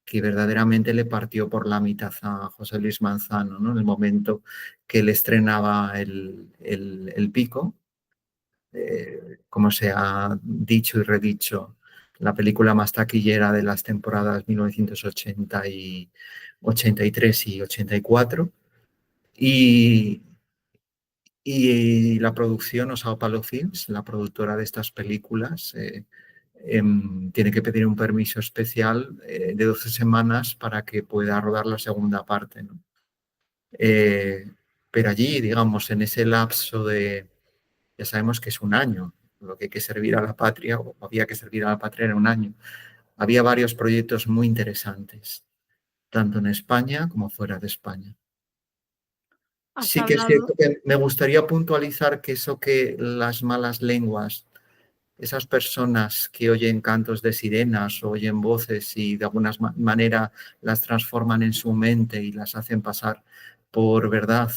que verdaderamente le partió por la mitad a José Luis Manzano, ¿no? En el momento que él estrenaba el Pico, como se ha dicho y redicho, la película más taquillera de las temporadas 1980 y 83 y 84. Y, y la producción, o Sao Paulo Films, la productora de estas películas, tiene que pedir un permiso especial de 12 semanas para que pueda rodar la segunda parte, ¿no? Eh, pero allí, digamos, en ese lapso ya sabemos que es un año, lo que hay que servir a la patria, o había que servir a la patria era un año. Había varios proyectos muy interesantes, tanto en España como fuera de España. Has Sí que es cierto hablado, que me gustaría puntualizar que eso que las malas lenguas, esas personas que oyen cantos de sirenas o oyen voces y de alguna manera las transforman en su mente y las hacen pasar por verdad,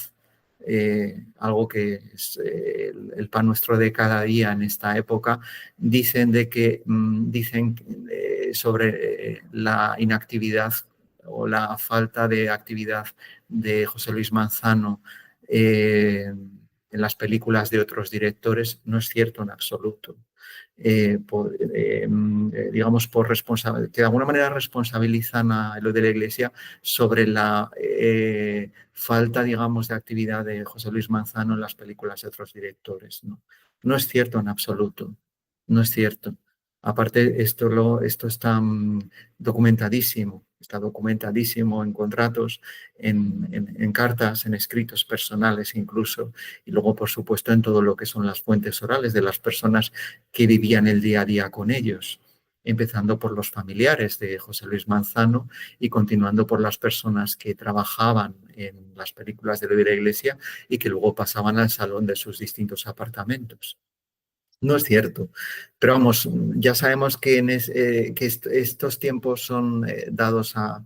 algo que es el pan nuestro de cada día en esta época, dicen sobre la inactividad o la falta de actividad de José Luis Manzano en las películas de otros directores. No es cierto en absoluto. Digamos, que de alguna manera responsabilizan a lo de la Iglesia sobre la falta, digamos, de actividad de José Luis Manzano en las películas de otros directores. No, no es cierto en absoluto, no es cierto. Aparte, esto está documentadísimo en contratos, en cartas, en escritos personales incluso, y luego, por supuesto, en todo lo que son las fuentes orales de las personas que vivían el día a día con ellos, empezando por los familiares de José Luis Manzano y continuando por las personas que trabajaban en las películas de la Iglesia y que luego pasaban al salón de sus distintos apartamentos. No es cierto. Pero vamos, ya sabemos que, estos tiempos son dados a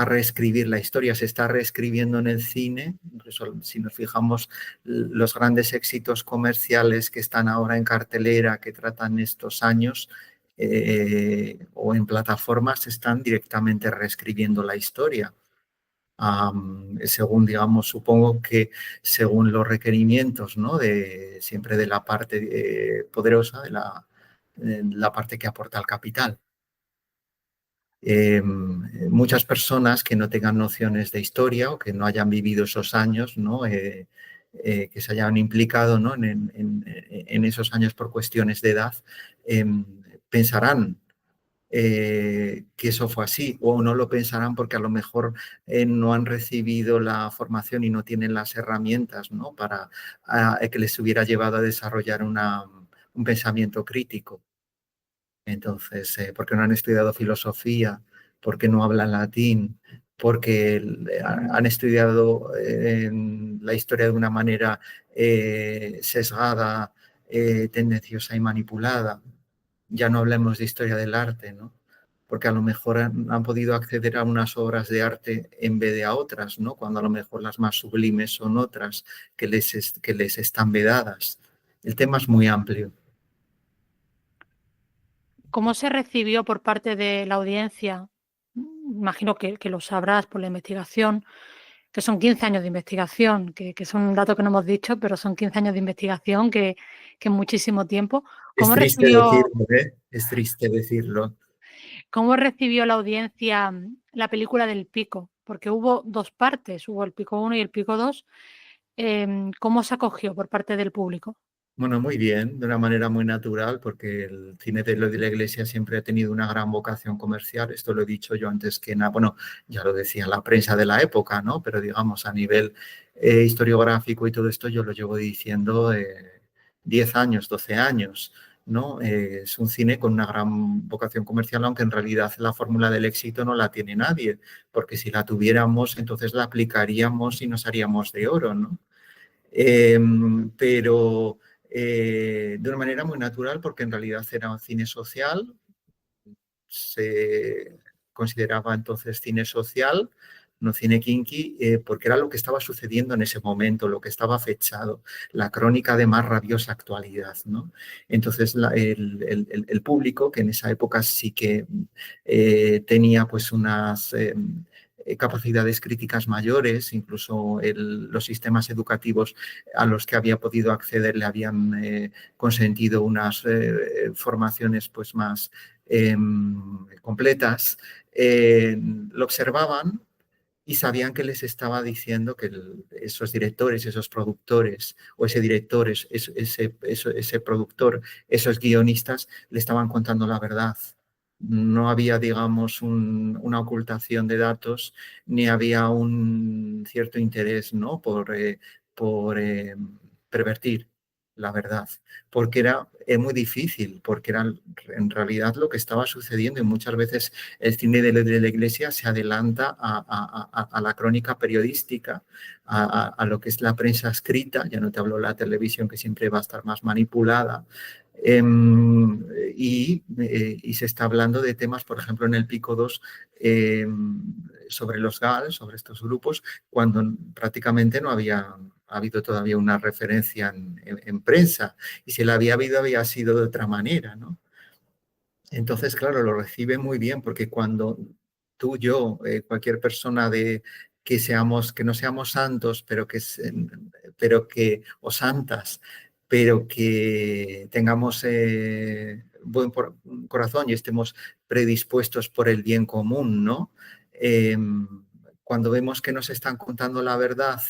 reescribir la historia. Se está reescribiendo en el cine. Incluso si nos fijamos, los grandes éxitos comerciales que están ahora en cartelera, que tratan estos años, o en plataformas, están directamente reescribiendo la historia. Según, digamos, supongo que según los requerimientos, ¿no? Siempre de la parte poderosa, la parte que aporta el capital. Muchas personas que no tengan nociones de historia o que no hayan vivido esos años, ¿no? Que se hayan implicado, ¿no? en esos años por cuestiones de edad, pensarán que eso fue así, o no lo pensarán porque a lo mejor no han recibido la formación y no tienen las herramientas, ¿no? Para que les hubiera llevado a desarrollar un pensamiento crítico. Entonces, porque no han estudiado filosofía, porque no hablan latín, porque han estudiado la historia de una manera sesgada, tendenciosa y manipulada. Ya no hablemos de historia del arte, ¿no? Porque a lo mejor han podido acceder a unas obras de arte en vez de a otras, ¿no? Cuando a lo mejor las más sublimes son otras que les están vedadas. El tema es muy amplio. ¿Cómo se recibió por parte de la audiencia? Imagino que lo sabrás por la investigación, que son 15 años de investigación, que son un dato que no hemos dicho, pero son 15 años de investigación, que es muchísimo tiempo. Es ¿Cómo triste recibió, decirlo, ¿eh? Es triste decirlo. cómo recibió la audiencia la película del Pico? Porque hubo dos partes, hubo el Pico 1 y el Pico 2. ¿Cómo se acogió por parte del público? Bueno, muy bien, de una manera muy natural, porque el cine de la Iglesia siempre ha tenido una gran vocación comercial. Esto lo he dicho yo antes que nada. Bueno, ya lo decía la prensa de la época, ¿no? Pero digamos, a nivel historiográfico y todo esto, yo lo llevo diciendo 10 años, 12 años, ¿no? Es un cine con una gran vocación comercial, aunque en realidad la fórmula del éxito no la tiene nadie, porque si la tuviéramos, entonces la aplicaríamos y nos haríamos de oro, ¿no? Pero de una manera muy natural, porque en realidad era un cine social, se consideraba entonces cine social, no cine kinky, porque era lo que estaba sucediendo en ese momento, lo que estaba fechado, la crónica de más rabiosa actualidad, ¿no? Entonces el público, que en esa época sí que tenía pues unas capacidades críticas mayores, incluso los sistemas educativos a los que había podido acceder le habían consentido unas formaciones pues más completas, lo observaban y sabían que les estaba diciendo que esos directores, esos productores, o ese director, ese productor, esos guionistas, le estaban contando la verdad. No había, digamos, una ocultación de datos, ni había un cierto interés, ¿no? Por pervertir la verdad, porque era muy difícil, porque era en realidad lo que estaba sucediendo y muchas veces el cine de la Iglesia se adelanta a la crónica periodística, a lo que es la prensa escrita, ya no te hablo de la televisión que siempre va a estar más manipulada, y se está hablando de temas, por ejemplo, en el Pico 2, sobre los GAL, sobre estos grupos, cuando prácticamente no había habido todavía una referencia en prensa, y si la había habido había sido de otra manera, ¿no? Entonces, claro, lo recibe muy bien porque cuando tú, yo, cualquier persona que no seamos santos, o santas, pero que tengamos buen corazón y estemos predispuestos por el bien común, ¿no? Eh, Cuando vemos que nos están contando la verdad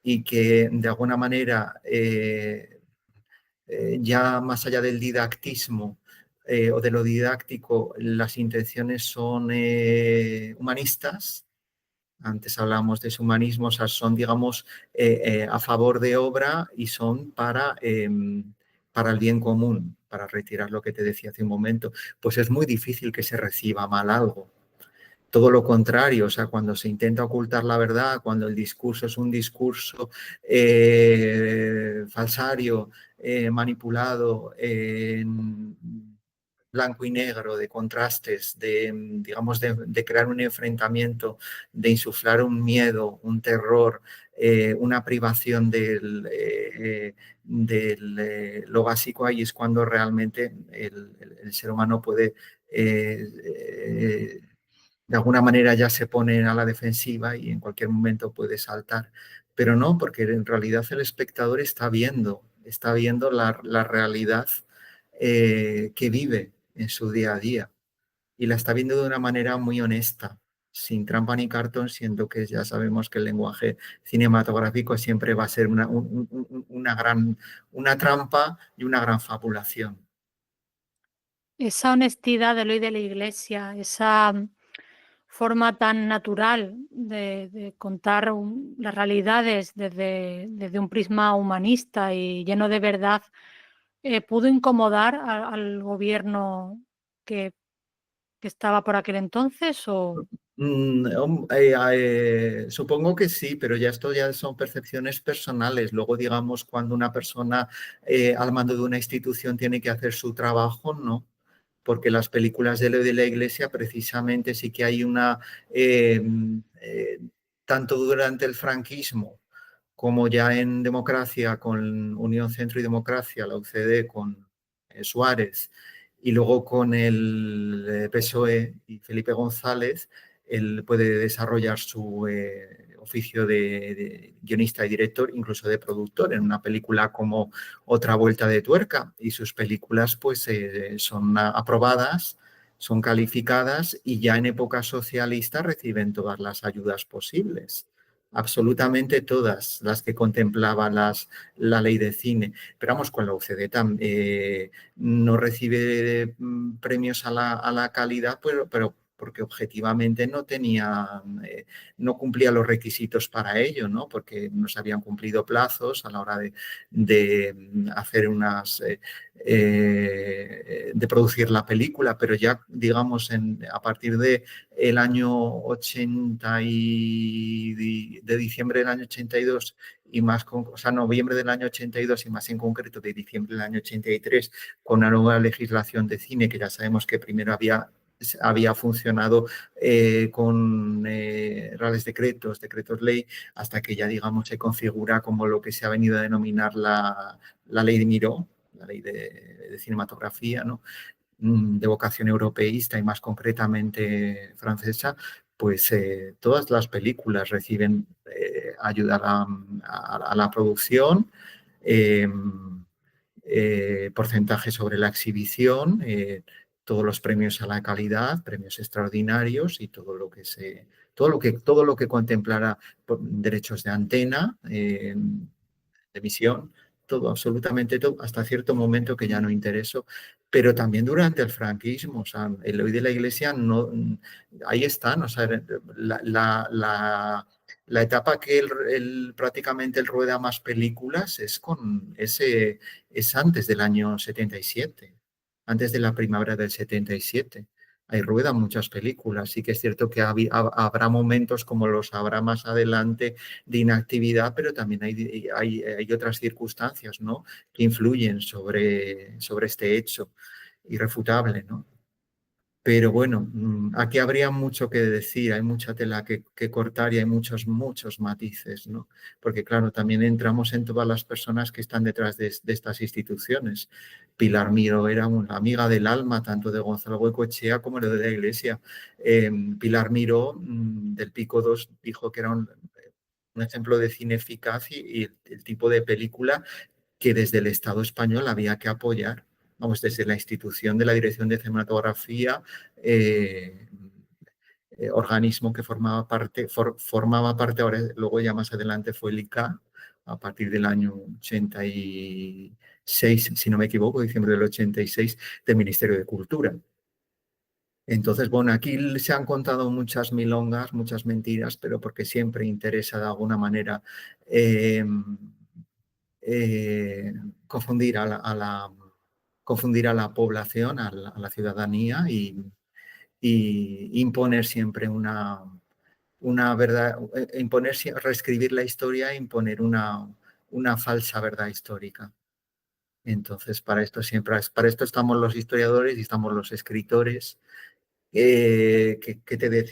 y que de alguna manera ya más allá del didactismo o de lo didáctico, las intenciones son humanistas. Antes hablábamos de ese humanismo, o sea, son, digamos, a favor de obra y son para el bien común, para retirar lo que te decía hace un momento. Pues es muy difícil que se reciba mal algo. Todo lo contrario, o sea, cuando se intenta ocultar la verdad, cuando el discurso es un discurso falsario, manipulado en blanco y negro, de contrastes, digamos, de crear un enfrentamiento, de insuflar un miedo, un terror, una privación lo básico, ahí es cuando realmente el ser humano puede, de alguna manera ya se pone a la defensiva y en cualquier momento puede saltar. Pero no, porque en realidad el espectador está viendo la realidad que vive en su día a día y la está viendo de una manera muy honesta, sin trampa ni cartón, siendo que ya sabemos que el lenguaje cinematográfico siempre va a ser una trampa y una gran fabulación. Esa honestidad de Eloy de la Iglesia, esa forma tan natural de contar las realidades desde un prisma humanista y lleno de verdad, ¿pudo incomodar al gobierno que, que estaba por aquel entonces? O... Supongo que sí, pero ya esto ya son percepciones personales. Luego, digamos, cuando una persona al mando de una institución tiene que hacer su trabajo, no, porque las películas de la Iglesia precisamente sí que hay eh, eh, tanto durante el franquismo como ya en democracia con Unión Centro y Democracia, la UCD con Suárez, y luego con el PSOE y Felipe González, él puede desarrollar su oficio de guionista y director, incluso de productor, en una película como Otra Vuelta de Tuerca. Y sus películas pues son aprobadas, son calificadas y ya en época socialista reciben todas las ayudas posibles, absolutamente todas las que contemplaba la ley de cine. Pero vamos, con la UCD no recibe premios a la calidad, pero porque objetivamente no tenía, no cumplía los requisitos para ello, ¿no? Porque no se habían cumplido plazos a la hora de hacer de producir la película, pero ya, digamos, a partir de el año 80 de diciembre del año 82 y más, o sea, noviembre del año 82 y más en concreto de diciembre del año 83, con una nueva legislación de cine que ya sabemos que primero había funcionado con reales decretos ley, hasta que ya, digamos, se configura como lo que se ha venido a denominar la ley de Miró, la ley de cinematografía, ¿no? De vocación europeísta y más concretamente francesa, pues todas las películas reciben ayuda a la producción, eh, porcentaje sobre la exhibición, todos los premios a la calidad, premios extraordinarios y todo lo que contemplará derechos de antena, de emisión, todo, absolutamente todo, hasta cierto momento que ya no interesó, pero también durante el franquismo, o sea, el hoy de la Iglesia, no, ahí están, o sea, la etapa que prácticamente él rueda más películas es antes del año 77, antes de la primavera del 77. Ahí ruedan muchas películas. Sí que es cierto que habrá momentos como los habrá más adelante de inactividad, pero también hay otras circunstancias, ¿no?, que influyen sobre este hecho irrefutable, ¿no? Pero bueno, aquí habría mucho que decir, hay mucha tela que cortar y hay muchos matices, ¿no? Porque claro, también entramos en todas las personas que están detrás de estas instituciones. Pilar Miró era una amiga del alma, tanto de Gonzalo Goicoechea como de la Iglesia. Pilar Miró, del Pico 2, dijo que era un ejemplo de cine eficaz y el tipo de película que desde el Estado español había que apoyar, vamos, desde la institución de la Dirección de Cinematografía, organismo que formaba parte, ahora luego ya más adelante fue el ICA, a partir del año 86, si no me equivoco, diciembre del 86, del Ministerio de Cultura. Entonces, bueno, aquí se han contado muchas milongas, muchas mentiras, pero porque siempre interesa de alguna manera eh, eh, confundir confundir a la población, a la ciudadanía y imponer siempre una verdad, reescribir la historia e imponer una falsa verdad histórica. Entonces, para esto estamos los historiadores y estamos los escritores,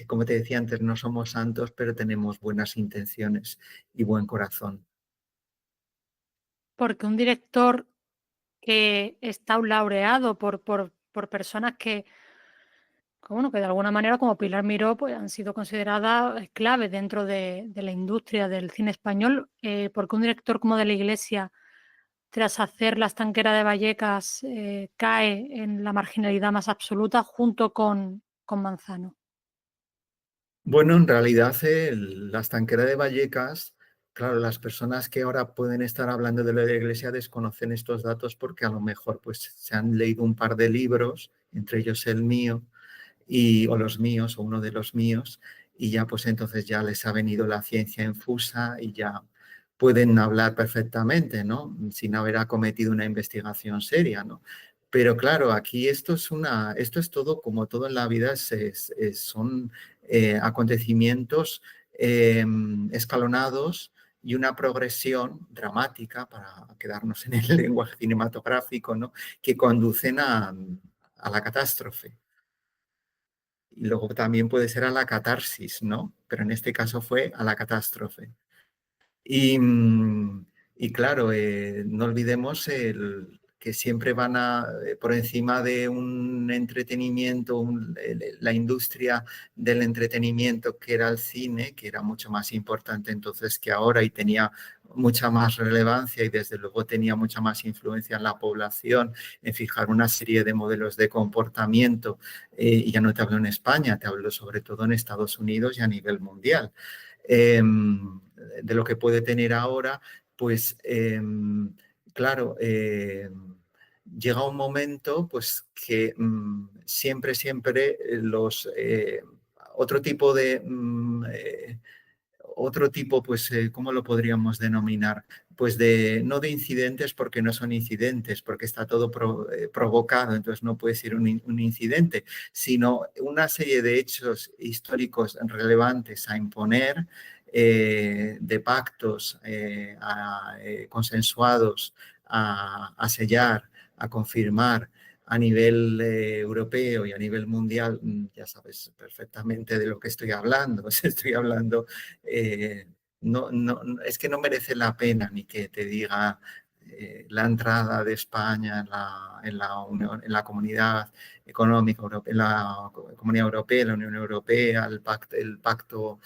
como te decía antes, no somos santos, pero tenemos buenas intenciones y buen corazón. Porque un director que está laureado por personas bueno, que de alguna manera, como Pilar Miró, pues han sido consideradas clave dentro de la industria del cine español, porque un director como de la Iglesia, tras hacer La estanquera de Vallecas, cae en la marginalidad más absoluta junto con Manzano. Bueno, en realidad la estanquera de Vallecas, claro, las personas que ahora pueden estar hablando de la Iglesia desconocen estos datos porque a lo mejor pues se han leído un par de libros, entre ellos el mío, o los míos, o uno de los míos, y ya pues entonces ya les ha venido la ciencia infusa y ya pueden hablar perfectamente, ¿no? Sin haber acometido una investigación seria, ¿no? Pero claro, aquí esto es todo, como todo en la vida, son acontecimientos escalonados y una progresión dramática, para quedarnos en el lenguaje cinematográfico, ¿no? Que conducen a la catástrofe. Y luego también puede ser a la catarsis, ¿no? Pero en este caso fue a la catástrofe. Y, y claro, no olvidemos que siempre por encima de un entretenimiento, la industria del entretenimiento que era el cine, que era mucho más importante entonces que ahora y tenía mucha más relevancia y desde luego tenía mucha más influencia en la población, en fijar una serie de modelos de comportamiento. Y ya no te hablo en España, te hablo sobre todo en Estados Unidos y a nivel mundial. De lo que puede tener ahora, pues claro, llega un momento pues que siempre otro tipo otro tipo, pues, ¿cómo lo podríamos denominar? Pues no de incidentes, porque no son incidentes, porque está todo provocado, entonces no puede ser un incidente, sino una serie de hechos históricos relevantes a imponer, de pactos consensuados a sellar, a confirmar a nivel europeo y a nivel mundial. Ya sabes perfectamente de lo que estoy hablando. Estoy hablando, eh, es que no merece la pena ni que te diga la entrada de España en la Comunidad Económica Europea, en la Comunidad Europea, la Unión Europea, el pacto,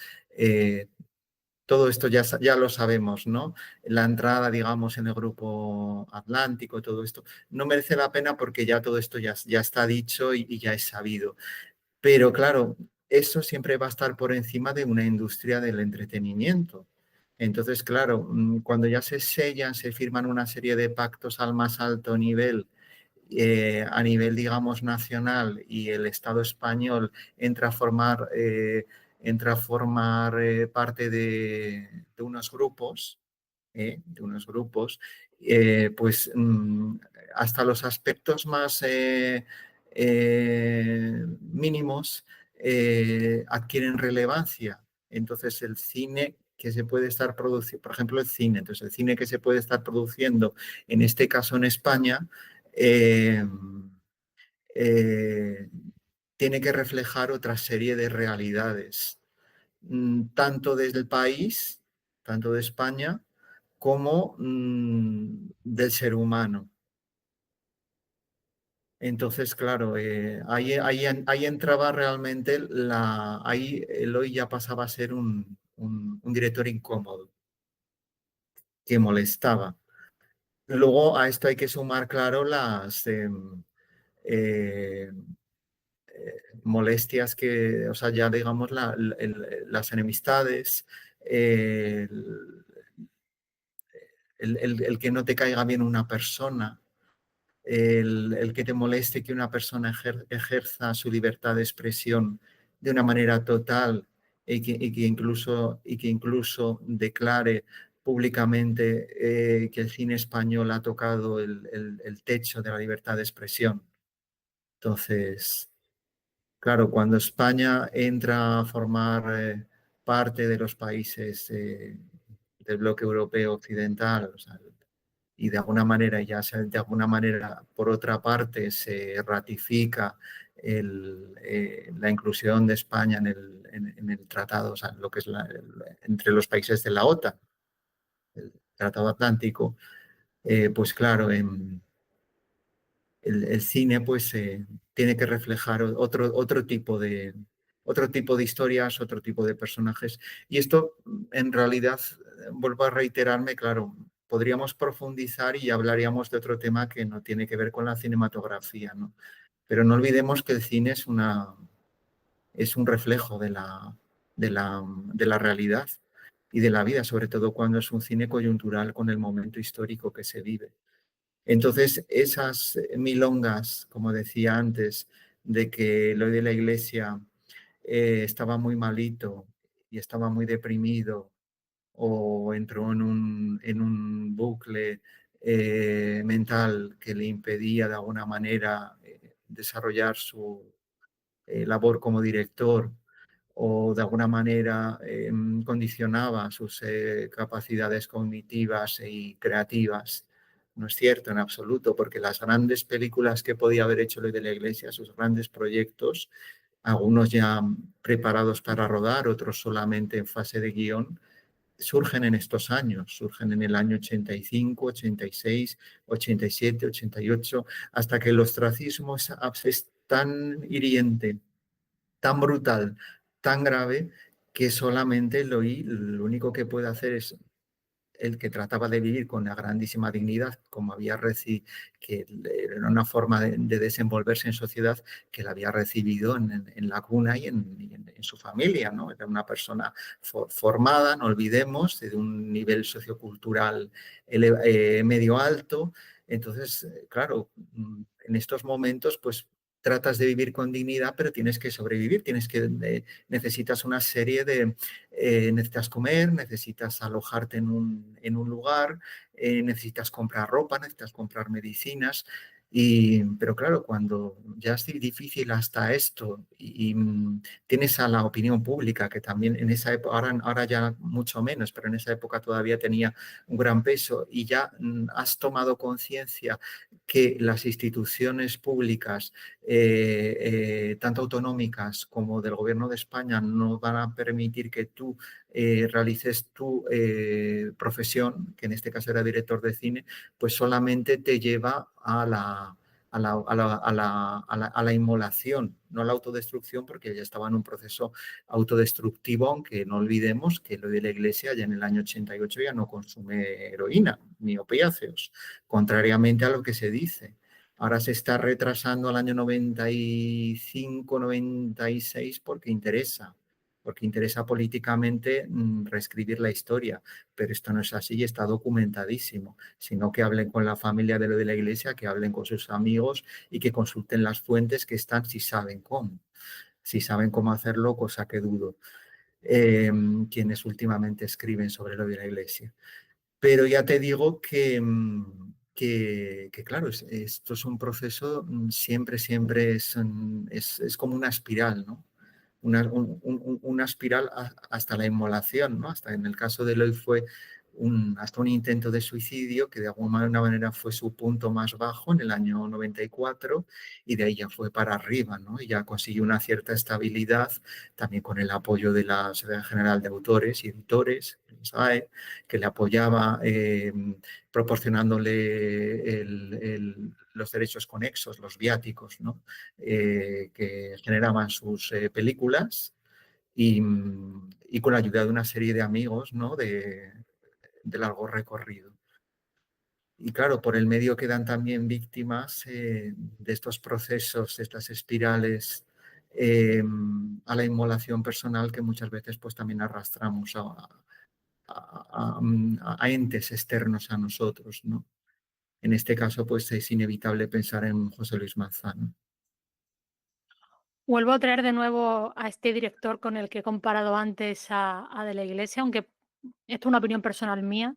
todo esto ya lo sabemos, ¿no? La entrada, digamos, en el grupo atlántico, todo esto, no merece la pena porque ya todo esto ya está dicho y ya es sabido. Pero claro, eso siempre va a estar por encima de una industria del entretenimiento. Entonces, claro, cuando ya se sellan, se firman una serie de pactos al más alto nivel, a nivel, digamos, nacional, y el Estado español entra a formar parte de unos grupos, pues hasta los aspectos más mínimos adquieren relevancia. Entonces el cine que se puede estar produciendo, por ejemplo el cine, entonces el cine que se puede estar produciendo, en este caso en España, eh, eh, tiene que reflejar otra serie de realidades, tanto desde el país, tanto de España, como del ser humano. Entonces, claro, ahí entraba realmente ahí Eloy ya pasaba a ser un director incómodo, que molestaba. Luego a esto hay que sumar, claro, eh, molestias o sea, ya digamos las enemistades, eh, el que no te caiga bien una persona, el que te moleste que una persona ejerza su libertad de expresión de una manera total y que incluso declare públicamente que el cine español ha tocado el techo de la libertad de expresión. Entonces, claro, cuando España entra a formar parte de los países del bloque europeo occidental, o sea, y de alguna manera de alguna manera, por otra parte, se ratifica la inclusión de España en el tratado, o sea, lo que es entre los países de la OTAN, el Tratado Atlántico, pues claro, el cine pues tiene que reflejar otro tipo de historias, otro tipo de personajes. Y esto, en realidad, vuelvo a reiterarme, claro, podríamos profundizar y hablaríamos de otro tema que no tiene que ver con la cinematografía, ¿no? Pero no olvidemos que el cine es un reflejo de la realidad y de la vida, sobre todo cuando es un cine coyuntural con el momento histórico que se vive. Entonces, esas milongas, como decía antes, de que Eloy de la Iglesia estaba muy malito y estaba muy deprimido o entró en un bucle mental que le impedía de alguna manera desarrollar su labor como director o de alguna manera condicionaba sus capacidades cognitivas y creativas. No es cierto en absoluto, porque las grandes películas que podía haber hecho Luis de la Iglesia, sus grandes proyectos, algunos ya preparados para rodar, otros solamente en fase de guión, surgen en estos años, surgen en el año 85, 86, 87, 88, hasta que el ostracismo es tan hiriente, tan brutal, tan grave, que solamente lo único que puede hacer es el que trataba de vivir con una grandísima dignidad, como había recibido, que era una forma de desenvolverse en sociedad que la había recibido en la cuna y en su familia, ¿no? Era una persona formada, no olvidemos, de un nivel sociocultural medio alto. Entonces, claro, en estos momentos, pues tratas de vivir con dignidad, pero tienes que sobrevivir, necesitas una serie de, necesitas comer, necesitas alojarte en un lugar, necesitas comprar ropa, necesitas comprar medicinas. Pero claro, cuando ya es difícil hasta esto tienes a la opinión pública, que también en esa época, ahora ya mucho menos, pero en esa época todavía tenía un gran peso y ya has tomado conciencia que las instituciones públicas, tanto autonómicas como del Gobierno de España, no van a permitir que tú realices tu profesión, que en este caso era director de cine, pues solamente te lleva a la inmolación, no a la autodestrucción, porque ya estaba en un proceso autodestructivo, aunque no olvidemos que lo de la Iglesia ya en el año 88 ya no consume heroína ni opiáceos, contrariamente a lo que se dice. Ahora se está retrasando al año 95, 96 porque interesa políticamente reescribir la historia, pero esto no es así y está documentadísimo, sino que hablen con la familia de lo de la Iglesia, que hablen con sus amigos y que consulten las fuentes que están si saben cómo hacerlo, cosa que dudo, quienes últimamente escriben sobre lo de la Iglesia. Pero ya te digo que claro, esto es un proceso, siempre es como una espiral, ¿no? Una espiral hasta la inmolación, ¿no? Hasta en el caso de Eloy fue hasta un intento de suicidio que de alguna manera fue su punto más bajo en el año 94 y de ahí ya fue para arriba, ¿no? Y ya consiguió una cierta estabilidad también con el apoyo de la Sociedad General de Autores y Editores, SAE, que le apoyaba proporcionándole los derechos conexos, los viáticos, ¿no? Que generaban sus películas y con la ayuda de una serie de amigos, ¿no? De largo recorrido. Y claro, por el medio quedan también víctimas de estos procesos, de estas espirales a la inmolación personal que muchas veces pues también arrastramos a entes externos a nosotros, ¿no? En este caso, pues es inevitable pensar en José Luis Manzano. Vuelvo a traer de nuevo a este director con el que he comparado antes a De la Iglesia, aunque esto es una opinión personal mía.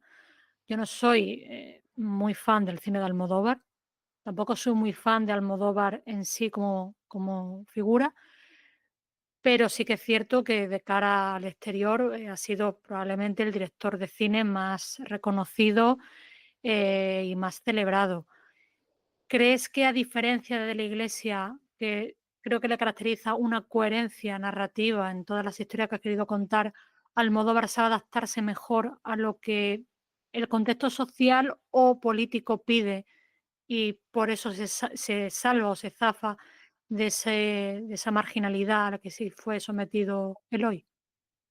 Yo no soy muy fan del cine de Almodóvar, tampoco soy muy fan de Almodóvar en sí como figura, pero sí que es cierto que de cara al exterior ha sido probablemente el director de cine más reconocido y más celebrado. ¿Crees que a diferencia de la Iglesia, que creo que le caracteriza una coherencia narrativa en todas las historias que ha querido contar, Almodóvar sabe adaptarse mejor a lo que el contexto social o político pide y por eso se salva o se zafa de esa marginalidad a la que sí fue sometido Eloy?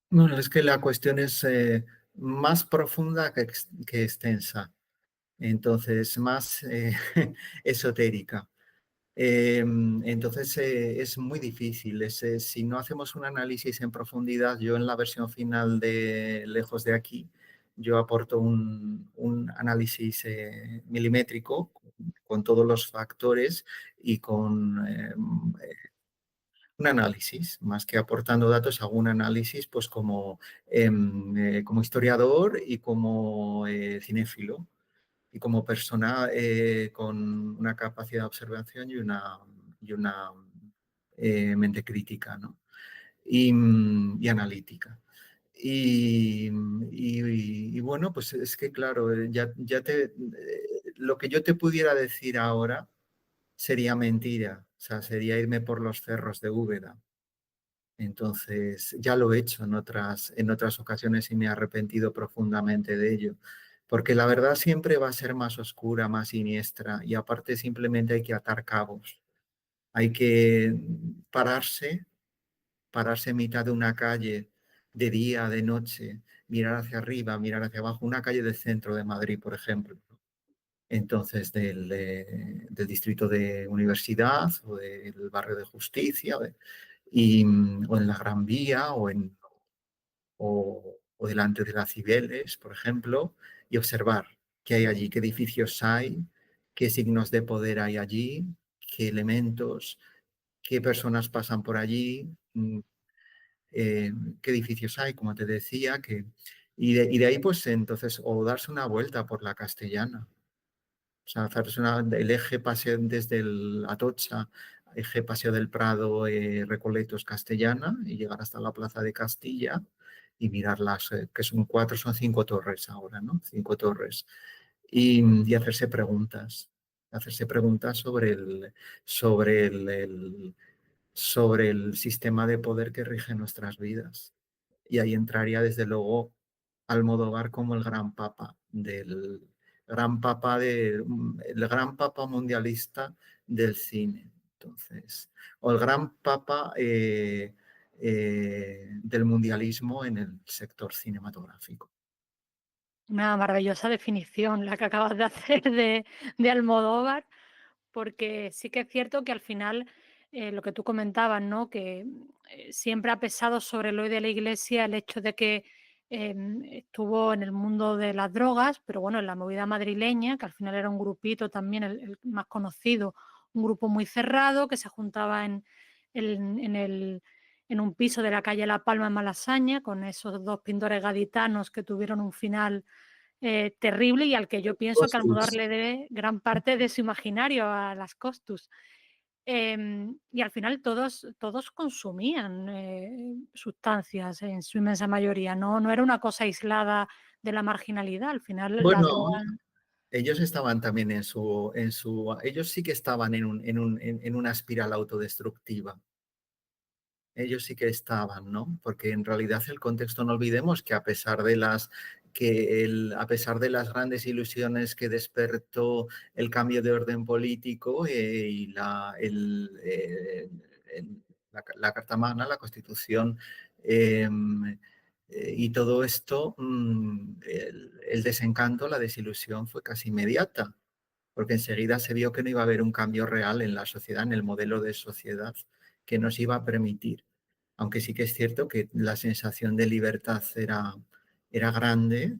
Bueno, es que la cuestión es más profunda que extensa, entonces más esotérica. Entonces es muy difícil. Si no hacemos un análisis en profundidad, yo en la versión final de Lejos de aquí, yo aporto un análisis milimétrico con todos los factores y con un análisis, más que aportando datos, hago un análisis pues como historiador y como cinéfilo y como persona con una capacidad de observación y una mente crítica, ¿no? y analítica. Y bueno, pues es que claro, lo que yo te pudiera decir ahora sería mentira, o sea, sería irme por los cerros de Úbeda. Entonces, ya lo he hecho en otras ocasiones y me he arrepentido profundamente de ello, porque la verdad siempre va a ser más oscura, más siniestra y aparte simplemente hay que atar cabos. Hay que pararse en mitad de una calle de día, de noche, mirar hacia arriba, mirar hacia abajo, una calle del centro de Madrid, por ejemplo. Entonces, del distrito de Universidad o del barrio de Justicia, o en la Gran Vía o delante de las Cibeles, por ejemplo, y observar qué hay allí, qué edificios hay, qué signos de poder hay allí, qué elementos, qué personas pasan por allí, qué edificios hay, como te decía, y de ahí pues entonces o darse una vuelta por la Castellana. O sea, hacerse el eje paseo desde el Atocha, eje Paseo del Prado, Recoletos, Castellana, y llegar hasta la Plaza de Castilla y mirar que son cuatro, son cinco torres ahora, ¿no? Cinco torres. Y hacerse preguntas sobre el sistema de poder que rige nuestras vidas. Y ahí entraría desde luego Almodóvar como el gran papa mundialista del cine. Entonces, o el gran papa del mundialismo en el sector cinematográfico. Una maravillosa definición la que acabas de hacer de Almodóvar, porque sí que es cierto que al final, lo que tú comentabas, ¿no? Que siempre ha pesado sobre Eloy de la Iglesia el hecho de que estuvo en el mundo de las drogas, pero bueno, en la movida madrileña, que al final era un grupito también, el más conocido, un grupo muy cerrado que se juntaba en un piso de la calle La Palma en Malasaña, con esos dos pintores gaditanos que tuvieron un final terrible y al que yo pienso que Almodóvar Costus. le debe gran parte de su imaginario a las Costus. Y al final todos consumían sustancias en su inmensa mayoría, no era una cosa aislada de la marginalidad, al final la Bueno, droga. ellos estaban también ellos sí que estaban en una espiral autodestructiva. Ellos sí que estaban, ¿no? Porque en realidad el contexto, no olvidemos que a pesar de las grandes ilusiones que despertó el cambio de orden político y la Carta Magna, la Constitución eh, y todo esto, el desencanto, la desilusión fue casi inmediata, porque enseguida se vio que no iba a haber un cambio real en la sociedad, en el modelo de sociedad que nos iba a permitir. Aunque sí que es cierto que la sensación de libertad era grande,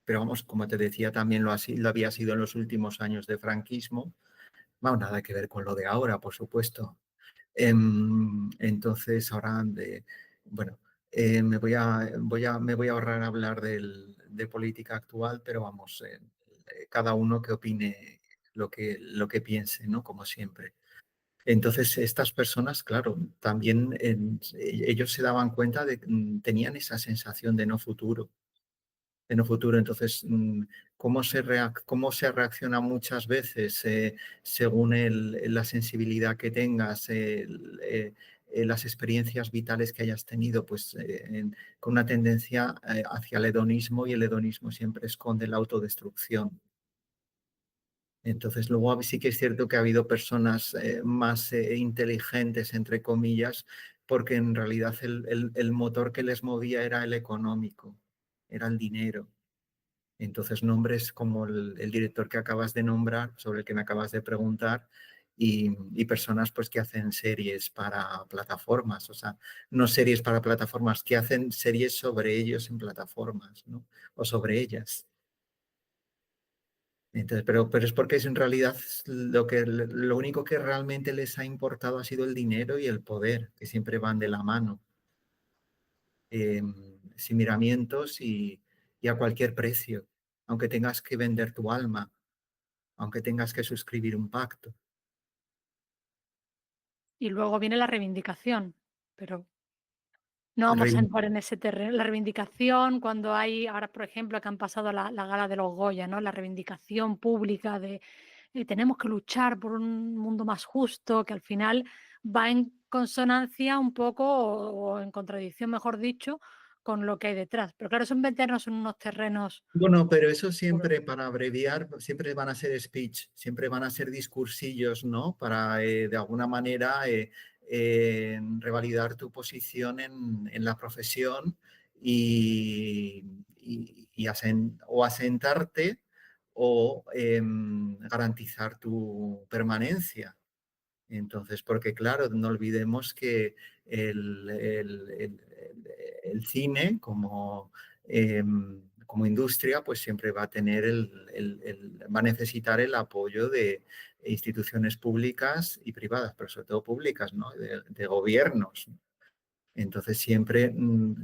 pero vamos, como te decía, también lo había sido en los últimos años de franquismo. Bueno, nada que ver con lo de ahora, por supuesto. Entonces, ahora, bueno, me voy a ahorrar hablar de política actual, pero vamos, cada uno que opine lo que piense, ¿no? Como siempre. Entonces, estas personas, claro, también ellos se daban cuenta tenían esa sensación de no futuro, en un futuro. Entonces, cómo se reacciona muchas veces según la sensibilidad que tengas, las experiencias vitales que hayas tenido, pues con una tendencia hacia el hedonismo, y el hedonismo siempre esconde la autodestrucción. Entonces, luego sí que es cierto que ha habido personas más inteligentes, entre comillas, porque en realidad el motor que les movía era el económico, era el dinero. Entonces, nombres como el director que acabas de nombrar, sobre el que me acabas de preguntar, y personas pues que hacen series para plataformas, o sea, no series para plataformas, que hacen series sobre ellos en plataformas, ¿no? O sobre ellas. Entonces, pero es porque es en realidad lo único que realmente les ha importado ha sido el dinero y el poder, que siempre van de la mano, sin miramientos y a cualquier precio, aunque tengas que vender tu alma, aunque tengas que suscribir un pacto. Y luego viene la reivindicación, pero no vamos a entrar en ese terreno. La reivindicación, cuando hay, ahora por ejemplo, que han pasado la gala de los Goya, ¿no? La reivindicación pública de tenemos que luchar por un mundo más justo, que al final va en consonancia un poco, o en contradicción, mejor dicho, con lo que hay detrás. Pero claro, eso es meternos en unos terrenos Bueno, pero eso oscuros. siempre, para abreviar, siempre van a ser speech, siempre van a ser discursillos, ¿no? Para, de alguna manera, revalidar tu posición en la profesión o asentarte o garantizar tu permanencia. Entonces, porque claro, no olvidemos que el cine como industria, pues siempre va a tener va a necesitar el apoyo de instituciones públicas y privadas, pero sobre todo públicas, ¿no? De gobiernos. Entonces siempre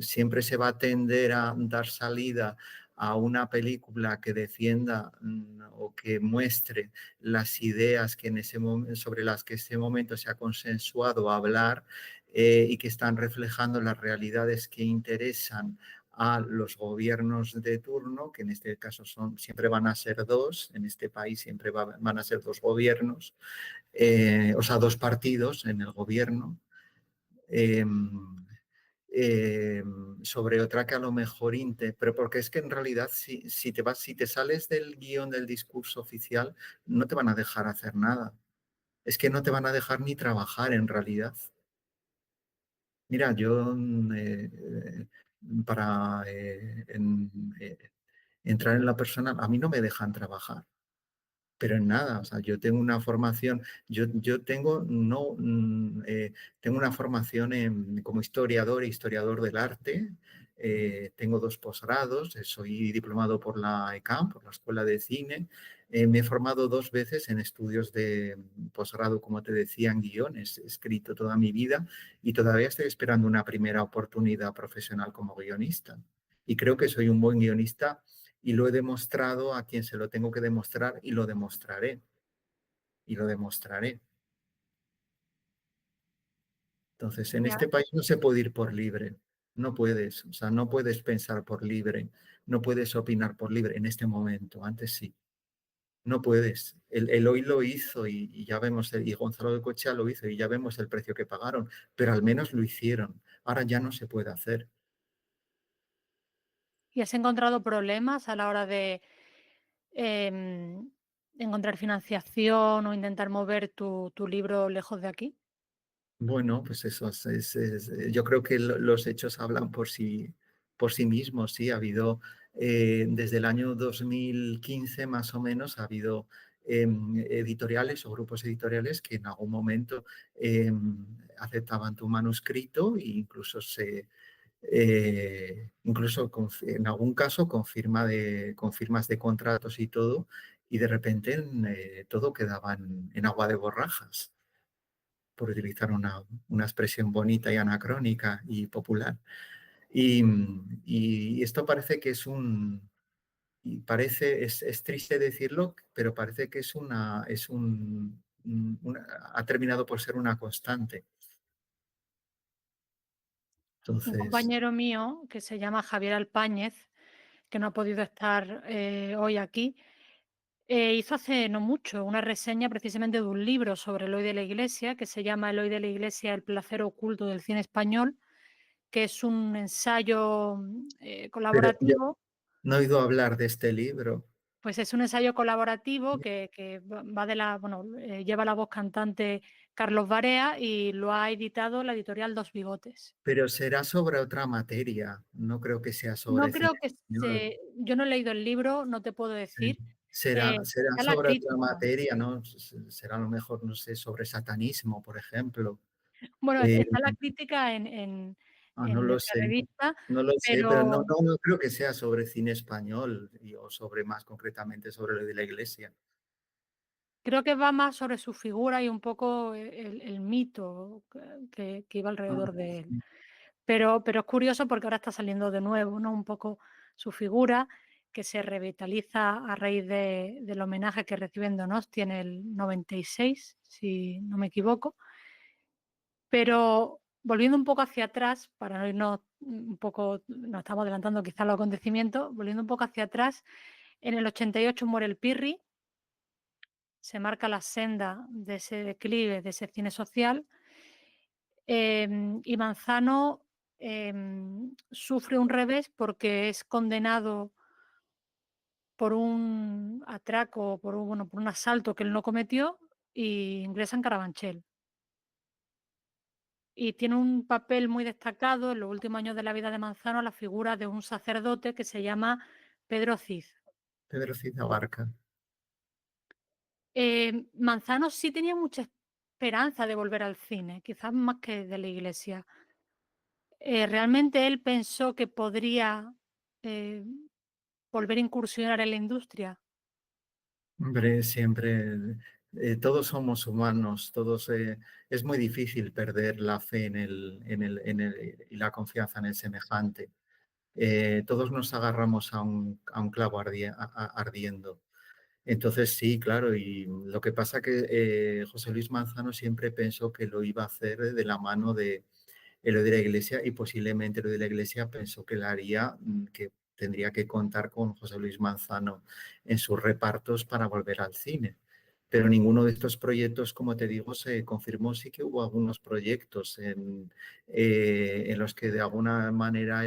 se va a tender a dar salida a una película que defienda o que muestre las ideas que sobre las que en ese momento se ha consensuado hablar, y que están reflejando las realidades que interesan a los gobiernos de turno, que en este caso siempre van a ser dos, en este país siempre van a ser dos gobiernos, o sea, dos partidos en el gobierno. Eh, eh, Sobre otra que a lo mejor pero porque es que en realidad si te sales del guión del discurso oficial, no te van a dejar hacer nada. Es que no te van a dejar ni trabajar en realidad. Mira, yo para entrar en la persona, a mí no me dejan trabajar. Pero en nada, o sea, yo tengo una formación, yo tengo, no, tengo una formación como historiador e historiador del arte, tengo dos posgrados, soy diplomado por la ECAM, por la Escuela de Cine, me he formado dos veces en estudios de posgrado, como te decía, en guiones, he escrito toda mi vida y todavía estoy esperando una primera oportunidad profesional como guionista. Y creo que soy un buen guionista y lo he demostrado a quien se lo tengo que demostrar y lo demostraré. Y lo demostraré. Entonces, en Ya. este país no se puede ir por libre. No puedes, o sea, no puedes pensar por libre, no puedes opinar por libre en este momento, antes sí. No puedes. El hoy lo hizo y ya vemos, y Gonzalo de Cochea lo hizo y ya vemos el precio que pagaron, pero al menos lo hicieron. Ahora ya no se puede hacer. ¿Y has encontrado problemas a la hora de encontrar financiación o intentar mover tu libro lejos de aquí? Bueno, pues eso yo creo que los hechos hablan por sí mismos. Sí, ha habido desde el año 2015 más o menos, ha habido editoriales o grupos editoriales que en algún momento aceptaban tu manuscrito e incluso en algún caso con firmas de contratos y todo, y de repente todo quedaba en agua de borrajas, por utilizar una expresión bonita y anacrónica y popular. Y, y esto parece que es triste decirlo, pero parece que ha terminado por ser una constante. Un Entonces, compañero mío que se llama Javier Alpáñez que no ha podido estar hoy aquí, hizo hace no mucho una reseña precisamente de un libro sobre Eloy de la Iglesia, que se llama Eloy de la Iglesia, el placer oculto del cine español, que es un ensayo Pero yo colaborativo. no he oído hablar de este libro. Pues es un ensayo colaborativo que va de la, bueno, lleva la voz cantante Carlos Barea y lo ha editado la editorial Dos Bigotes. Pero será sobre otra materia, no creo que sea No sobre cine creo que español. yo no he leído el libro, no te puedo Sí. decir. Será Está la sobre otra crítica. materia, ¿no? Será a lo mejor, no sé, sobre satanismo, por ejemplo. Bueno, Eh, está la crítica no en lo nuestra sé, revista, no lo sé, pero pero no creo que sea sobre cine español o sobre más concretamente sobre lo de la iglesia. creo que va más sobre su figura y un poco el mito que iba Ah, alrededor de él. sí. Pero es curioso porque ahora está saliendo de nuevo, ¿no? Un poco su figura, que se revitaliza a raíz del homenaje que recibe en Donosti en el 96, si no me equivoco. Pero volviendo un poco hacia atrás, para no irnos un poco, nos estamos adelantando quizás los acontecimientos, volviendo un poco hacia atrás, en el 88 muere el Pirri, se marca la senda de ese declive, de ese cine social, y Manzano sufre un revés porque es condenado por un atraco, bueno, por un asalto que él no cometió y ingresa en Carabanchel. Y tiene un papel muy destacado en los últimos años de la vida de Manzano la figura de un sacerdote que se llama Pedro Cid. Pedro Cid Abarca. Manzano sí tenía mucha esperanza de volver al cine, quizás más que de la iglesia. Realmente él pensó que podría eh, volver a incursionar en la industria. Hombre, siempre, todos somos humanos, es muy difícil perder la fe y la confianza en el semejante. Todos nos agarramos a un clavo ardiendo. Entonces sí, claro, y lo que pasa que José Luis Manzano siempre pensó que lo iba a hacer de la mano de lo de la Iglesia y posiblemente lo de la Iglesia pensó que la haría, que tendría que contar con José Luis Manzano en sus repartos para volver al cine. Pero ninguno de estos proyectos, como te digo, se confirmó. Sí que hubo algunos proyectos en los que de alguna manera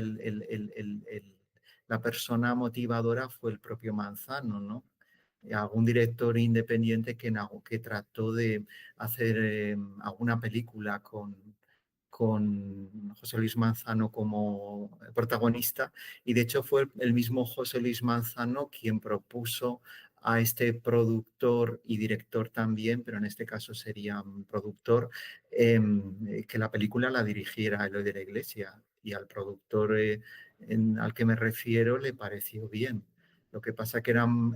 la persona motivadora fue el propio Manzano, ¿no? Algún director independiente que trató de hacer alguna película con José Luis Manzano como protagonista y de hecho fue el mismo José Luis Manzano quien propuso a este productor y director también, pero en este caso sería un productor, que la película la dirigiera Eloy de la Iglesia y al productor al que me refiero le pareció bien. Lo que pasa que eran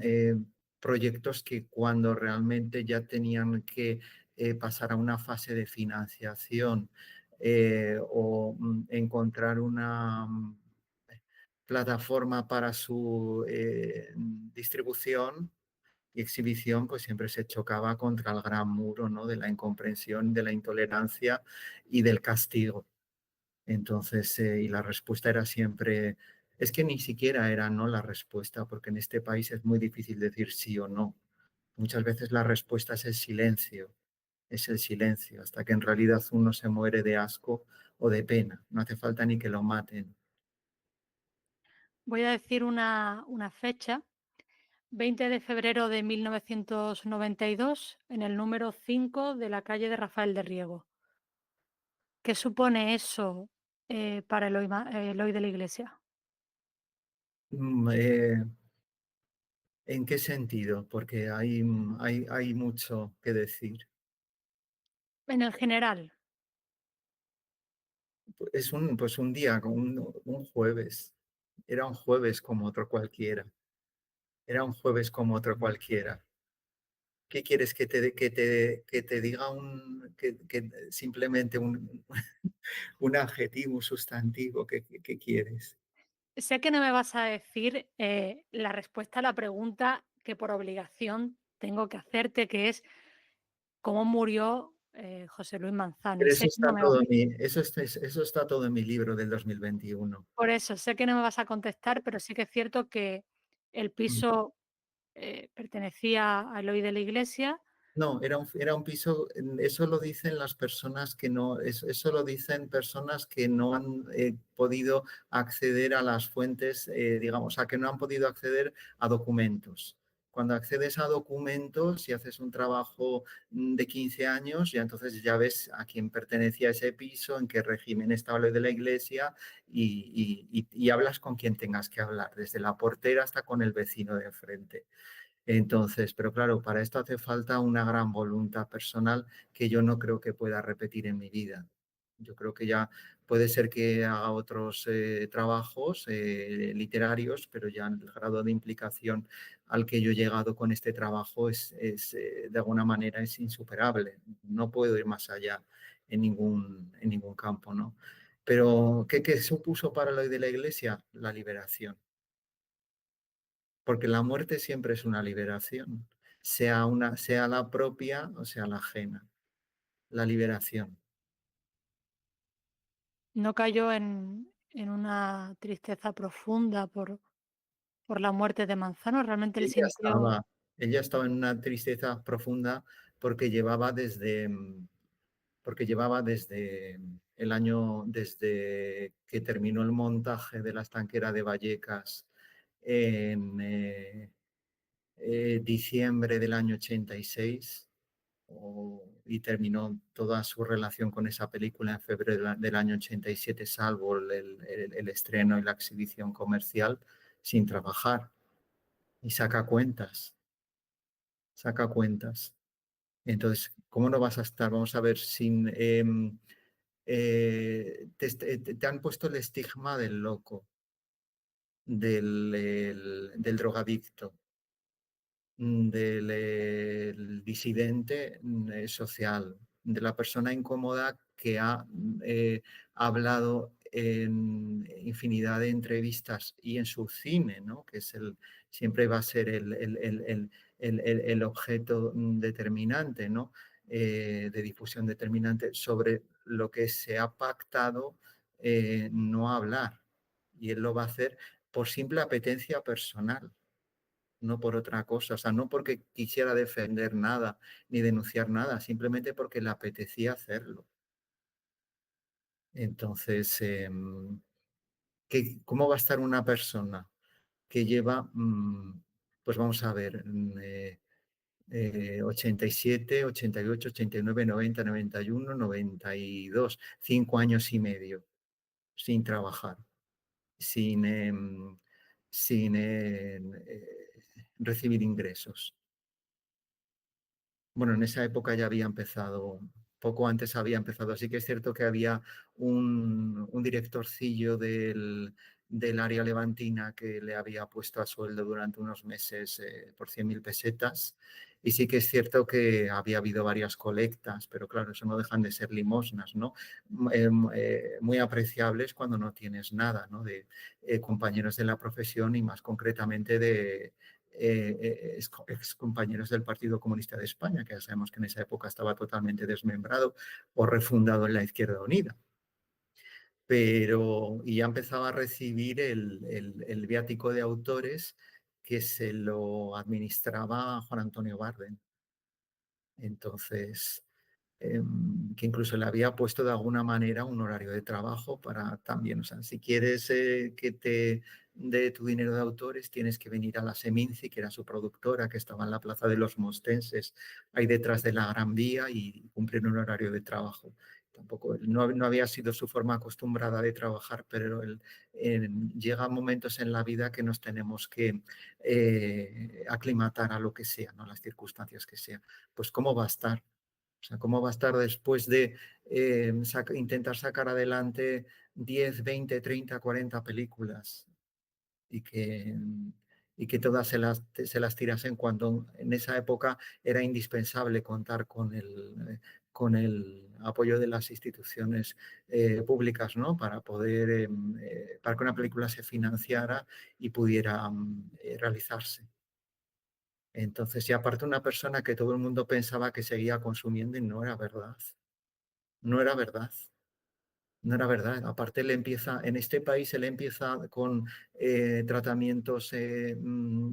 proyectos que cuando realmente ya tenían que pasar a una fase de financiación o encontrar una plataforma para su distribución y exhibición, pues siempre se chocaba contra el gran muro, ¿no? De la incomprensión, de la intolerancia y del castigo. Entonces, y la respuesta era siempre, es que ni siquiera era no la respuesta, porque en este país es muy difícil decir sí o no. Muchas veces la respuesta es el silencio, hasta que en realidad uno se muere de asco o de pena. No hace falta ni que lo maten. Voy a decir una fecha, 20 de febrero de 1992, en el número 5 de la calle de Rafael de Riego. ¿Qué supone eso para Eloy de la Iglesia? Mm, ¿En qué sentido? Porque hay mucho que decir. En el general, Es pues un día, un jueves. Era un jueves como otro cualquiera. Era un jueves como otro cualquiera. ¿Qué quieres que te diga que simplemente un adjetivo, un sustantivo? ¿Qué quieres? sé que no me vas a decir la respuesta a la pregunta que por obligación tengo que hacerte, que es cómo murió José Luis Manzano. Y Pero sé eso que no está me todo en mi, eso está todo en mi libro del 2021. por eso, sé que no me vas a contestar, pero sí que es cierto que el piso pertenecía a Eloy de la Iglesia. No, era un piso, eso lo dicen las personas que no, eso lo dicen personas que no han podido acceder a las fuentes, digamos, a que no han podido acceder a documentos. Cuando accedes a documentos y haces un trabajo de 15 años, ya entonces ya ves a quién pertenecía ese piso, en qué régimen estaba lo de la iglesia y hablas con quien tengas que hablar, desde la portera hasta con el vecino de enfrente. Entonces, pero claro, para esto hace falta una gran voluntad personal que yo no creo que pueda repetir en mi vida. Yo creo que ya puede ser que haga otros trabajos literarios, pero ya el grado de implicación al que yo he llegado con este trabajo de alguna manera es insuperable. No puedo ir más allá en ningún campo, ¿no? Pero, ¿qué supuso para lo de la Iglesia? La liberación, porque la muerte siempre es una liberación, sea la propia o sea la ajena, la liberación. No cayó en una tristeza profunda por la muerte de Manzano, realmente él Ella sintió, estaba, ella estaba en una tristeza profunda porque llevaba desde el año, desde que terminó el montaje de la estanquera de Vallecas en diciembre del año 86 y terminó toda su relación con esa película en febrero del año 87, salvo el estreno y la exhibición comercial, sin trabajar. Y saca cuentas. Entonces, ¿cómo no vas a estar? Vamos a ver, te han puesto el estigma del loco, del drogadicto, del disidente social, de la persona incómoda que ha hablado en infinidad de entrevistas y en su cine, ¿no? Que siempre va a ser el objeto determinante, ¿no? De difusión determinante sobre lo que se ha pactado no hablar. Y él lo va a hacer por simple apetencia personal, no por otra cosa, o sea, no porque quisiera defender nada ni denunciar nada, simplemente porque le apetecía hacerlo. Entonces, ¿cómo va a estar una persona que lleva, pues vamos a ver, 87, 88, 89, 90, 91, 92, 5 años y medio sin trabajar, sin, sin recibir ingresos? Bueno, en esa época ya había empezado, poco antes había empezado, así que es cierto que había un directorcillo del área levantina que le había puesto a sueldo durante unos meses por 100.000 pesetas. Y sí que es cierto que había habido varias colectas, pero claro, eso no dejan de ser limosnas, ¿no? Muy apreciables cuando no tienes nada, ¿no? De compañeros de la profesión y más concretamente de ex compañeros del Partido Comunista de España, que ya sabemos que en esa época estaba totalmente desmembrado o refundado en la Izquierda Unida. Pero y ya empezaba a recibir el viático de autores que se lo administraba Juan Antonio Barden. Entonces, que incluso le había puesto de alguna manera un horario de trabajo para también, o sea, si quieres que te dé tu dinero de autores, tienes que venir a la Seminci, que era su productora, que estaba en la Plaza de los Mostenses, ahí detrás de la Gran Vía, y cumplir un horario de trabajo. Tampoco, no había sido su forma acostumbrada de trabajar, pero llega momentos en la vida que nos tenemos que aclimatar a lo que sea, ¿no? Las circunstancias que sean. Pues ¿cómo va a estar? O sea, ¿cómo va a estar después de intentar sacar adelante 10, 20, 30, 40 películas y que todas se las tirasen cuando en esa época era indispensable contar con el apoyo de las instituciones públicas, ¿no? Para poder, para que una película se financiara y pudiera realizarse? Entonces, y aparte una persona que todo el mundo pensaba que seguía consumiendo y no era verdad. No era verdad. No era verdad. Aparte, en este país, él empieza con tratamientos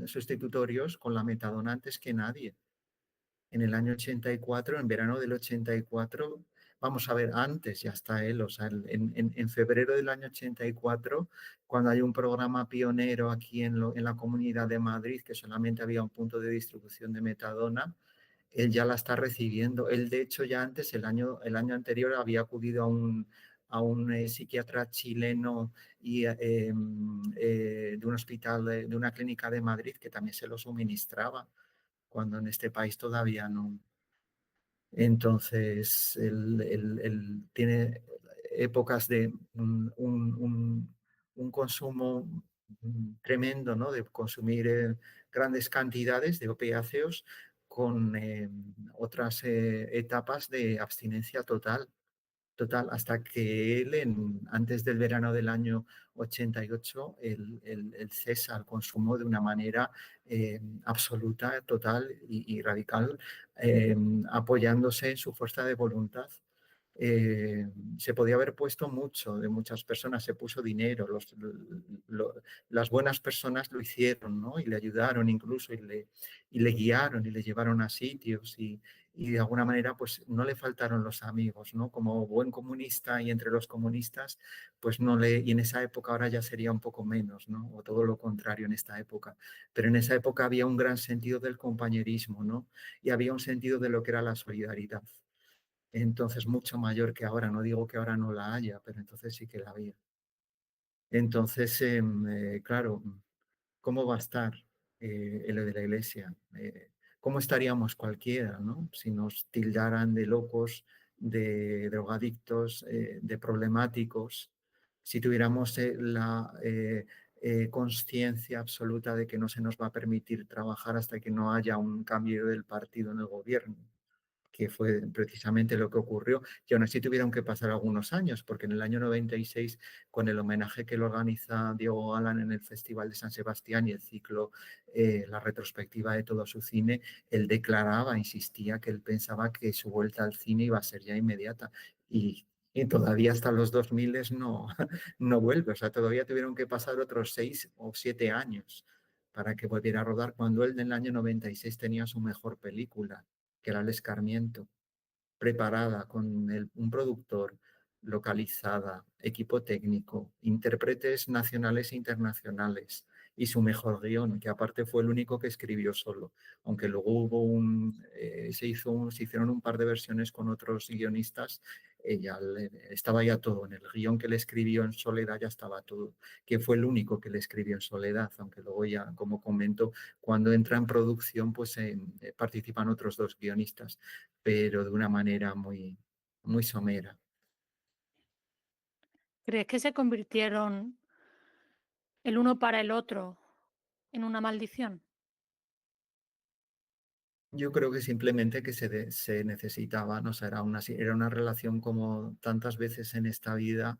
sustitutorios con la metadona antes que nadie. En el año 84, en verano del 84, vamos a ver, antes ya está él, o sea, en febrero del año 84, cuando hay un programa pionero aquí en la Comunidad de Madrid, que solamente había un punto de distribución de metadona, él ya la está recibiendo. Él, de hecho, ya antes, el año anterior, había acudido a un psiquiatra chileno y de un hospital, de una clínica de Madrid, que también se lo suministraba, cuando en este país todavía no. Entonces, él tiene épocas de un consumo tremendo, ¿no? De consumir grandes cantidades de opiáceos con otras etapas de abstinencia total. Total, hasta que él, antes del verano del año 88, él cesa el consumo de una manera absoluta, total y radical, apoyándose en su fuerza de voluntad. eh, Se podía haber puesto mucho de muchas personas, se puso dinero, las buenas personas lo hicieron, ¿no? Y le ayudaron incluso y le guiaron y le llevaron a sitios y de alguna manera pues no le faltaron los amigos, ¿no? Como buen comunista y entre los comunistas, pues no le, y en esa época ahora ya sería un poco menos, ¿no? O todo lo contrario en esta época, pero en esa época había un gran sentido del compañerismo, ¿no? Y había un sentido de lo que era la solidaridad. Entonces, mucho mayor que ahora. No digo que ahora no la haya, pero entonces sí que la había. Entonces, claro, ¿cómo va a estar lo de la iglesia? ¿Cómo estaríamos cualquiera, ¿no? Si nos tildaran de locos, de drogadictos, de problemáticos, si tuviéramos la conciencia absoluta de que no se nos va a permitir trabajar hasta que no haya un cambio del partido en el gobierno, que fue precisamente lo que ocurrió, y aún así tuvieron que pasar algunos años, porque en el año 96, con el homenaje que le organiza Diego Galán en el Festival de San Sebastián y el ciclo, la retrospectiva de todo su cine, él declaraba, insistía que él pensaba que su vuelta al cine iba a ser ya inmediata, y todavía hasta los 2000 no, no vuelve, o sea, todavía tuvieron que pasar otros 6 o 7 años para que volviera a rodar, cuando él en el año 96 tenía su mejor película, que era El Escarmiento, preparada con un productor, localizada, equipo técnico, intérpretes nacionales e internacionales y su mejor guión, que aparte fue el único que escribió solo, aunque luego se hicieron un par de versiones con otros guionistas. Estaba ya todo, en el guión que le escribió en soledad ya estaba todo, que fue el único que le escribió en soledad, aunque luego ya, como comento, cuando entra en producción, pues participan otros dos guionistas, pero de una manera muy, muy somera. ¿Crees que se convirtieron el uno para el otro en una maldición? Yo creo que simplemente que se necesitaban, o sea, era una relación como tantas veces en esta vida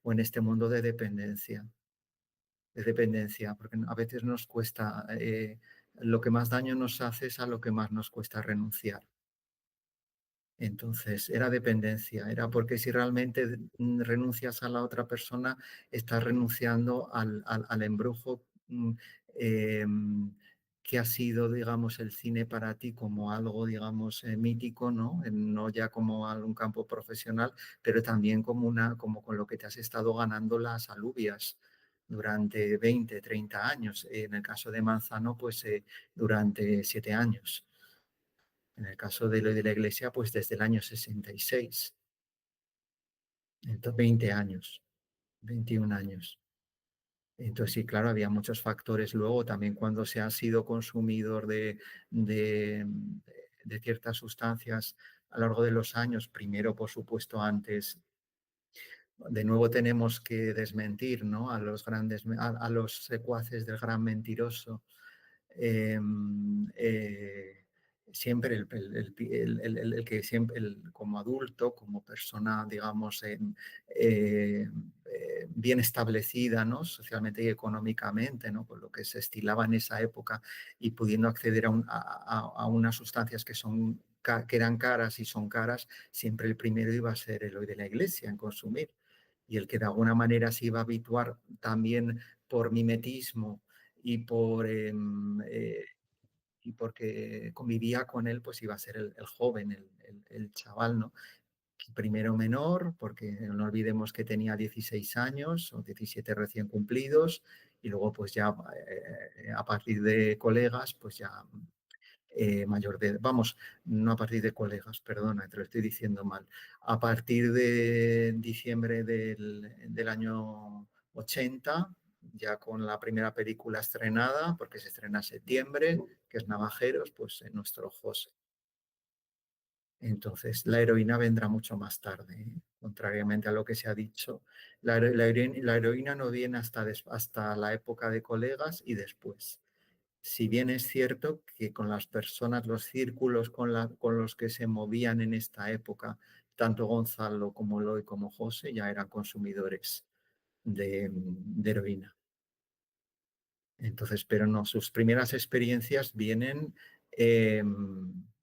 o en este mundo de dependencia, porque a veces nos cuesta, lo que más daño nos hace es a lo que más nos cuesta renunciar. Entonces, era dependencia, era porque si realmente renuncias a la otra persona, estás renunciando al embrujo eh, que ha sido, digamos, el cine para ti como algo, digamos, mítico, ¿no? No ya como algún campo profesional, pero también como con lo que te has estado ganando las alubias durante 20, 30 años. En el caso de Manzano, pues durante 7 años. En el caso de lo de la Iglesia, pues desde el año 66, entonces 20 años, 21 años. Entonces, sí, claro, había muchos factores. Luego, también cuando se ha sido consumidor de, de ciertas sustancias a lo largo de los años, primero, por supuesto, antes, de nuevo tenemos que desmentir, ¿no? A los secuaces del gran mentiroso. eh, eh, Siempre el que siempre, como adulto, como persona, digamos, bien establecida, ¿no? Socialmente y económicamente, ¿no? Por lo que se estilaba en esa época y pudiendo acceder a unas sustancias que eran caras y son caras, siempre el primero iba a ser el hoy de la iglesia en consumir. Y el que de alguna manera se iba a habituar también por mimetismo y y porque convivía con él, pues iba a ser el joven, el chaval, ¿no? Primero menor, porque no olvidemos que tenía 16 años o 17 recién cumplidos, y luego pues ya a partir de colegas, pues ya mayor de, vamos, no a partir de colegas, perdona, te lo estoy diciendo mal, a partir de diciembre del año 80, ya con la primera película estrenada, porque se estrena en septiembre, que es Navajeros, pues nuestro José. Entonces, la heroína vendrá mucho más tarde, ¿eh? Contrariamente a lo que se ha dicho. La heroína no viene hasta la época de colegas y después. Si bien es cierto que con las personas, los círculos con los que se movían en esta época, tanto Gonzalo como Eloy como José ya eran consumidores de heroína. Entonces, pero no, sus primeras experiencias vienen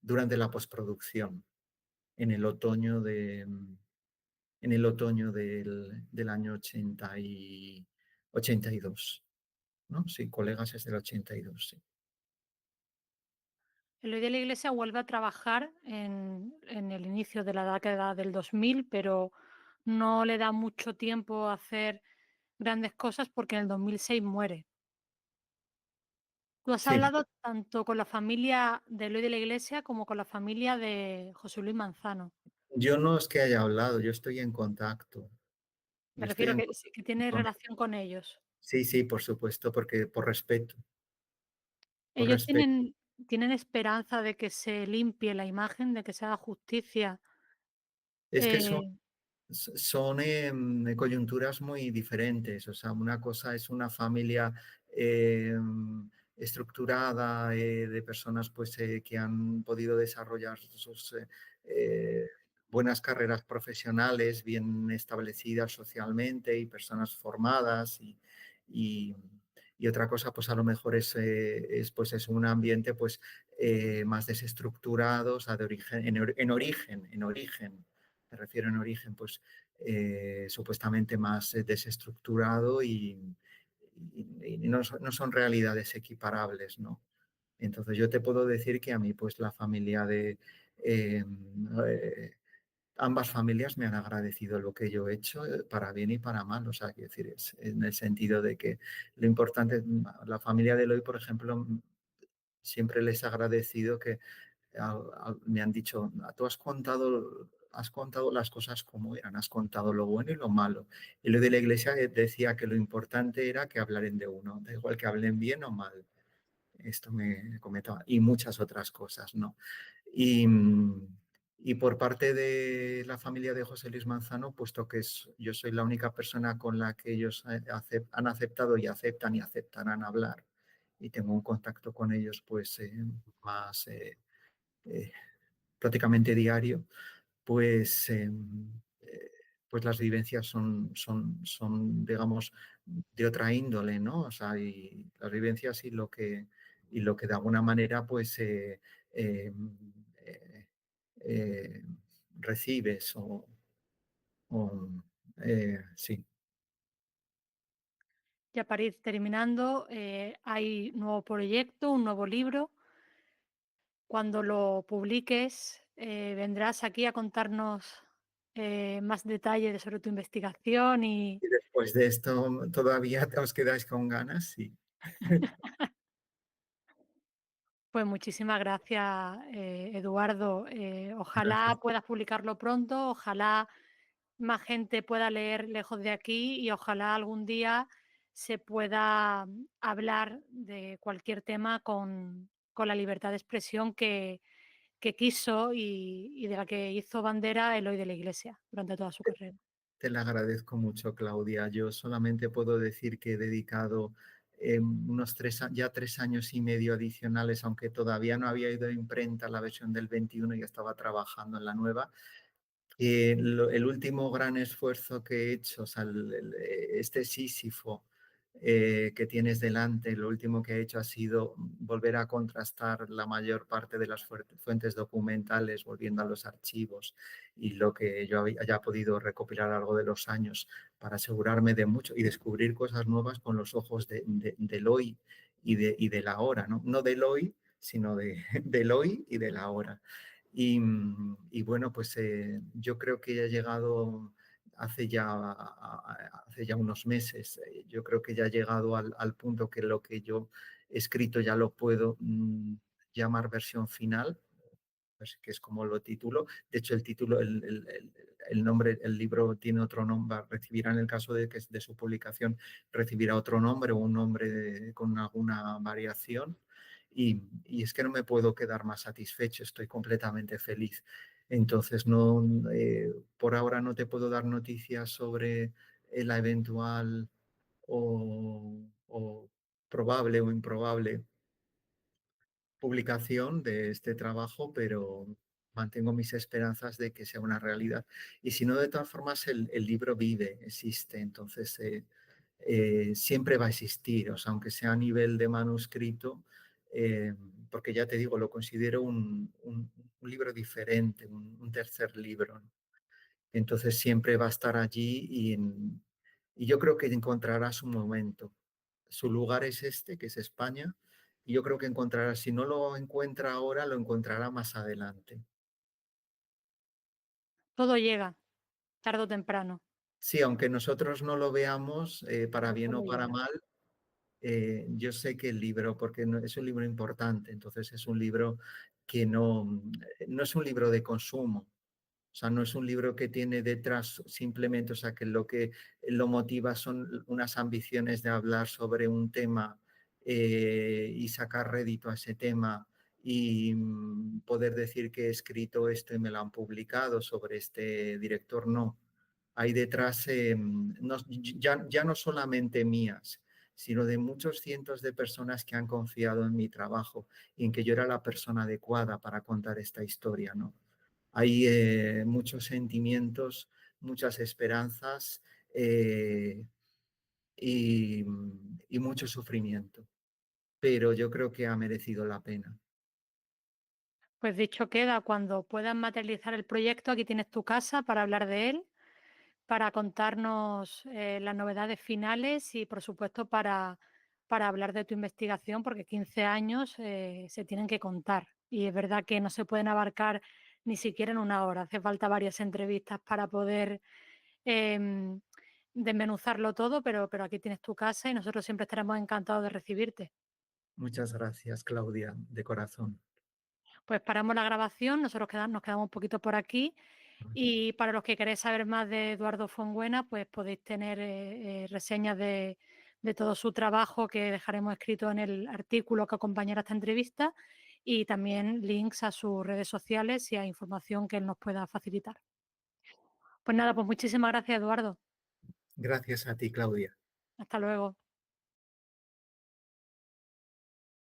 durante la postproducción en el otoño del año 82, ¿no? Sí, colegas es del 82, sí. Eloy de la Iglesia vuelve a trabajar en el inicio de la década del 2000, pero no le da mucho tiempo a hacer grandes cosas porque en el 2006 muere. Tú has Sí, hablado tanto con la familia de Eloy de la Iglesia como con la familia de José Luis Manzano. yo no es que haya hablado, yo estoy en contacto. Me Yo estoy refiero en que sí que tiene contacto. relación con ellos. Sí, sí, por supuesto, porque por Ellos respeto. tienen esperanza de que se limpie la imagen, de que se haga justicia. Es que Eh, son coyunturas muy diferentes. O sea, una cosa es una familia estructurada de personas pues, que han podido desarrollar sus buenas carreras profesionales, bien establecidas socialmente y personas formadas y, y otra cosa, pues a lo mejor pues, es un ambiente pues, más desestructurado, o sea, de origen, en origen me refiero en origen, pues supuestamente más desestructurado y no son realidades equiparables, ¿no? Entonces yo te puedo decir que a mí pues la familia eh, eh, ambas familias me han agradecido lo que yo he hecho para bien y para mal, o sea, quiero decir, es en el sentido de que lo importante, la familia de Eloy, por ejemplo, siempre les he agradecido que me han dicho, tú has contado las cosas como eran, has contado lo bueno y lo malo. Y lo de la iglesia decía que lo importante era que hablaran de uno, da igual que hablen bien o mal. Esto me comentaba. Y muchas otras cosas, ¿no? Y, y por parte de la familia de José Luis Manzano, puesto que yo soy la única persona con la que ellos han aceptado y aceptan y aceptarán hablar, y tengo un contacto con ellos pues más eh, prácticamente diario, pues, pues las vivencias digamos, de otra índole, ¿no? O sea, y las vivencias y lo que de alguna manera, pues, eh, eh, eh, recibes o sí. Ya para ir terminando, hay nuevo proyecto, un nuevo libro. Cuando lo publiques, vendrás aquí a contarnos más detalles sobre tu investigación y Y después de esto, ¿todavía os quedáis con ganas? Sí. pues muchísimas gracias, Eduardo. Ojalá Gracias. puedas publicarlo pronto, ojalá más gente pueda leer lejos de aquí y ojalá algún día se pueda hablar de cualquier tema con la libertad de expresión que quiso y de la que hizo bandera Eloy de la Iglesia durante toda su carrera. Te la agradezco mucho, Claudia. Yo solamente puedo decir que he dedicado ya 3 años y medio adicionales, aunque todavía no había ido a imprenta la versión del 21 y estaba trabajando en la nueva, El último gran esfuerzo que he hecho, o sea, este Sísifo que tienes delante, lo último que he hecho ha sido volver a contrastar la mayor parte de las fuentes documentales, volviendo a los archivos y lo que yo haya podido recopilar a lo largo de los años para asegurarme de mucho y descubrir cosas nuevas con los ojos del hoy y de la hora, ¿no? No del hoy, sino del hoy y de la hora. Y bueno, pues yo creo que ya he llegado hace ya unos meses, yo creo que ya he llegado al punto que lo que yo he escrito ya lo puedo llamar versión final, pues, que es como lo titulo. De hecho, el título, el nombre, el libro tiene otro nombre, recibirá en el caso de que de su publicación, recibirá otro nombre o un nombre con alguna variación. Y es que no me puedo quedar más satisfecho, estoy completamente feliz. Entonces, no, por ahora no te puedo dar noticias sobre la eventual o probable o improbable publicación de este trabajo, pero mantengo mis esperanzas de que sea una realidad. Y si no, de todas formas, el libro vive, existe, entonces siempre va a existir, o sea, aunque sea a nivel de manuscrito, eh, porque ya te digo, lo considero un libro diferente, un tercer libro, ¿no? Entonces siempre va a estar allí y yo creo que encontrará su momento. Su lugar es este, que es España, y yo creo que encontrará, si no lo encuentra ahora, lo encontrará más adelante. Todo llega, tarde o temprano, Sí, aunque nosotros no lo veamos, para pero bien todo o para llega. mal, yo sé que el libro, porque es un libro importante, entonces es un libro que no es un libro de consumo. O sea, no es un libro que tiene detrás simplemente, o sea, que lo que lo motiva son unas ambiciones de hablar sobre un tema y sacar rédito a ese tema y poder decir que he escrito esto y me lo han publicado sobre este director, no. Hay detrás, ya no solamente mías, sino de muchos cientos de personas que han confiado en mi trabajo y en que yo era la persona adecuada para contar esta historia, ¿no? Hay muchos sentimientos, muchas esperanzas eh, y, y mucho sufrimiento, pero yo creo que ha merecido la pena. Pues dicho queda, cuando puedas materializar el proyecto, aquí tienes tu casa para hablar de él, para contarnos las novedades finales y, por supuesto, para hablar de tu investigación, porque 15 años se tienen que contar. Y es verdad que no se pueden abarcar ni siquiera en una hora. Hace falta varias entrevistas para poder eh, desmenuzarlo todo, pero aquí tienes tu casa y nosotros siempre estaremos encantados de recibirte. Muchas gracias, Claudia, de corazón. Pues paramos la grabación, nosotros nos quedamos un poquito por aquí. Y para los que queréis saber más de Eduardo Fonbuena, pues podéis tener reseñas de todo su trabajo que dejaremos escrito en el artículo que acompañará esta entrevista y también links a sus redes sociales y a información que él nos pueda facilitar. Pues nada, pues muchísimas gracias, Eduardo. Gracias a ti, Claudia. Hasta luego.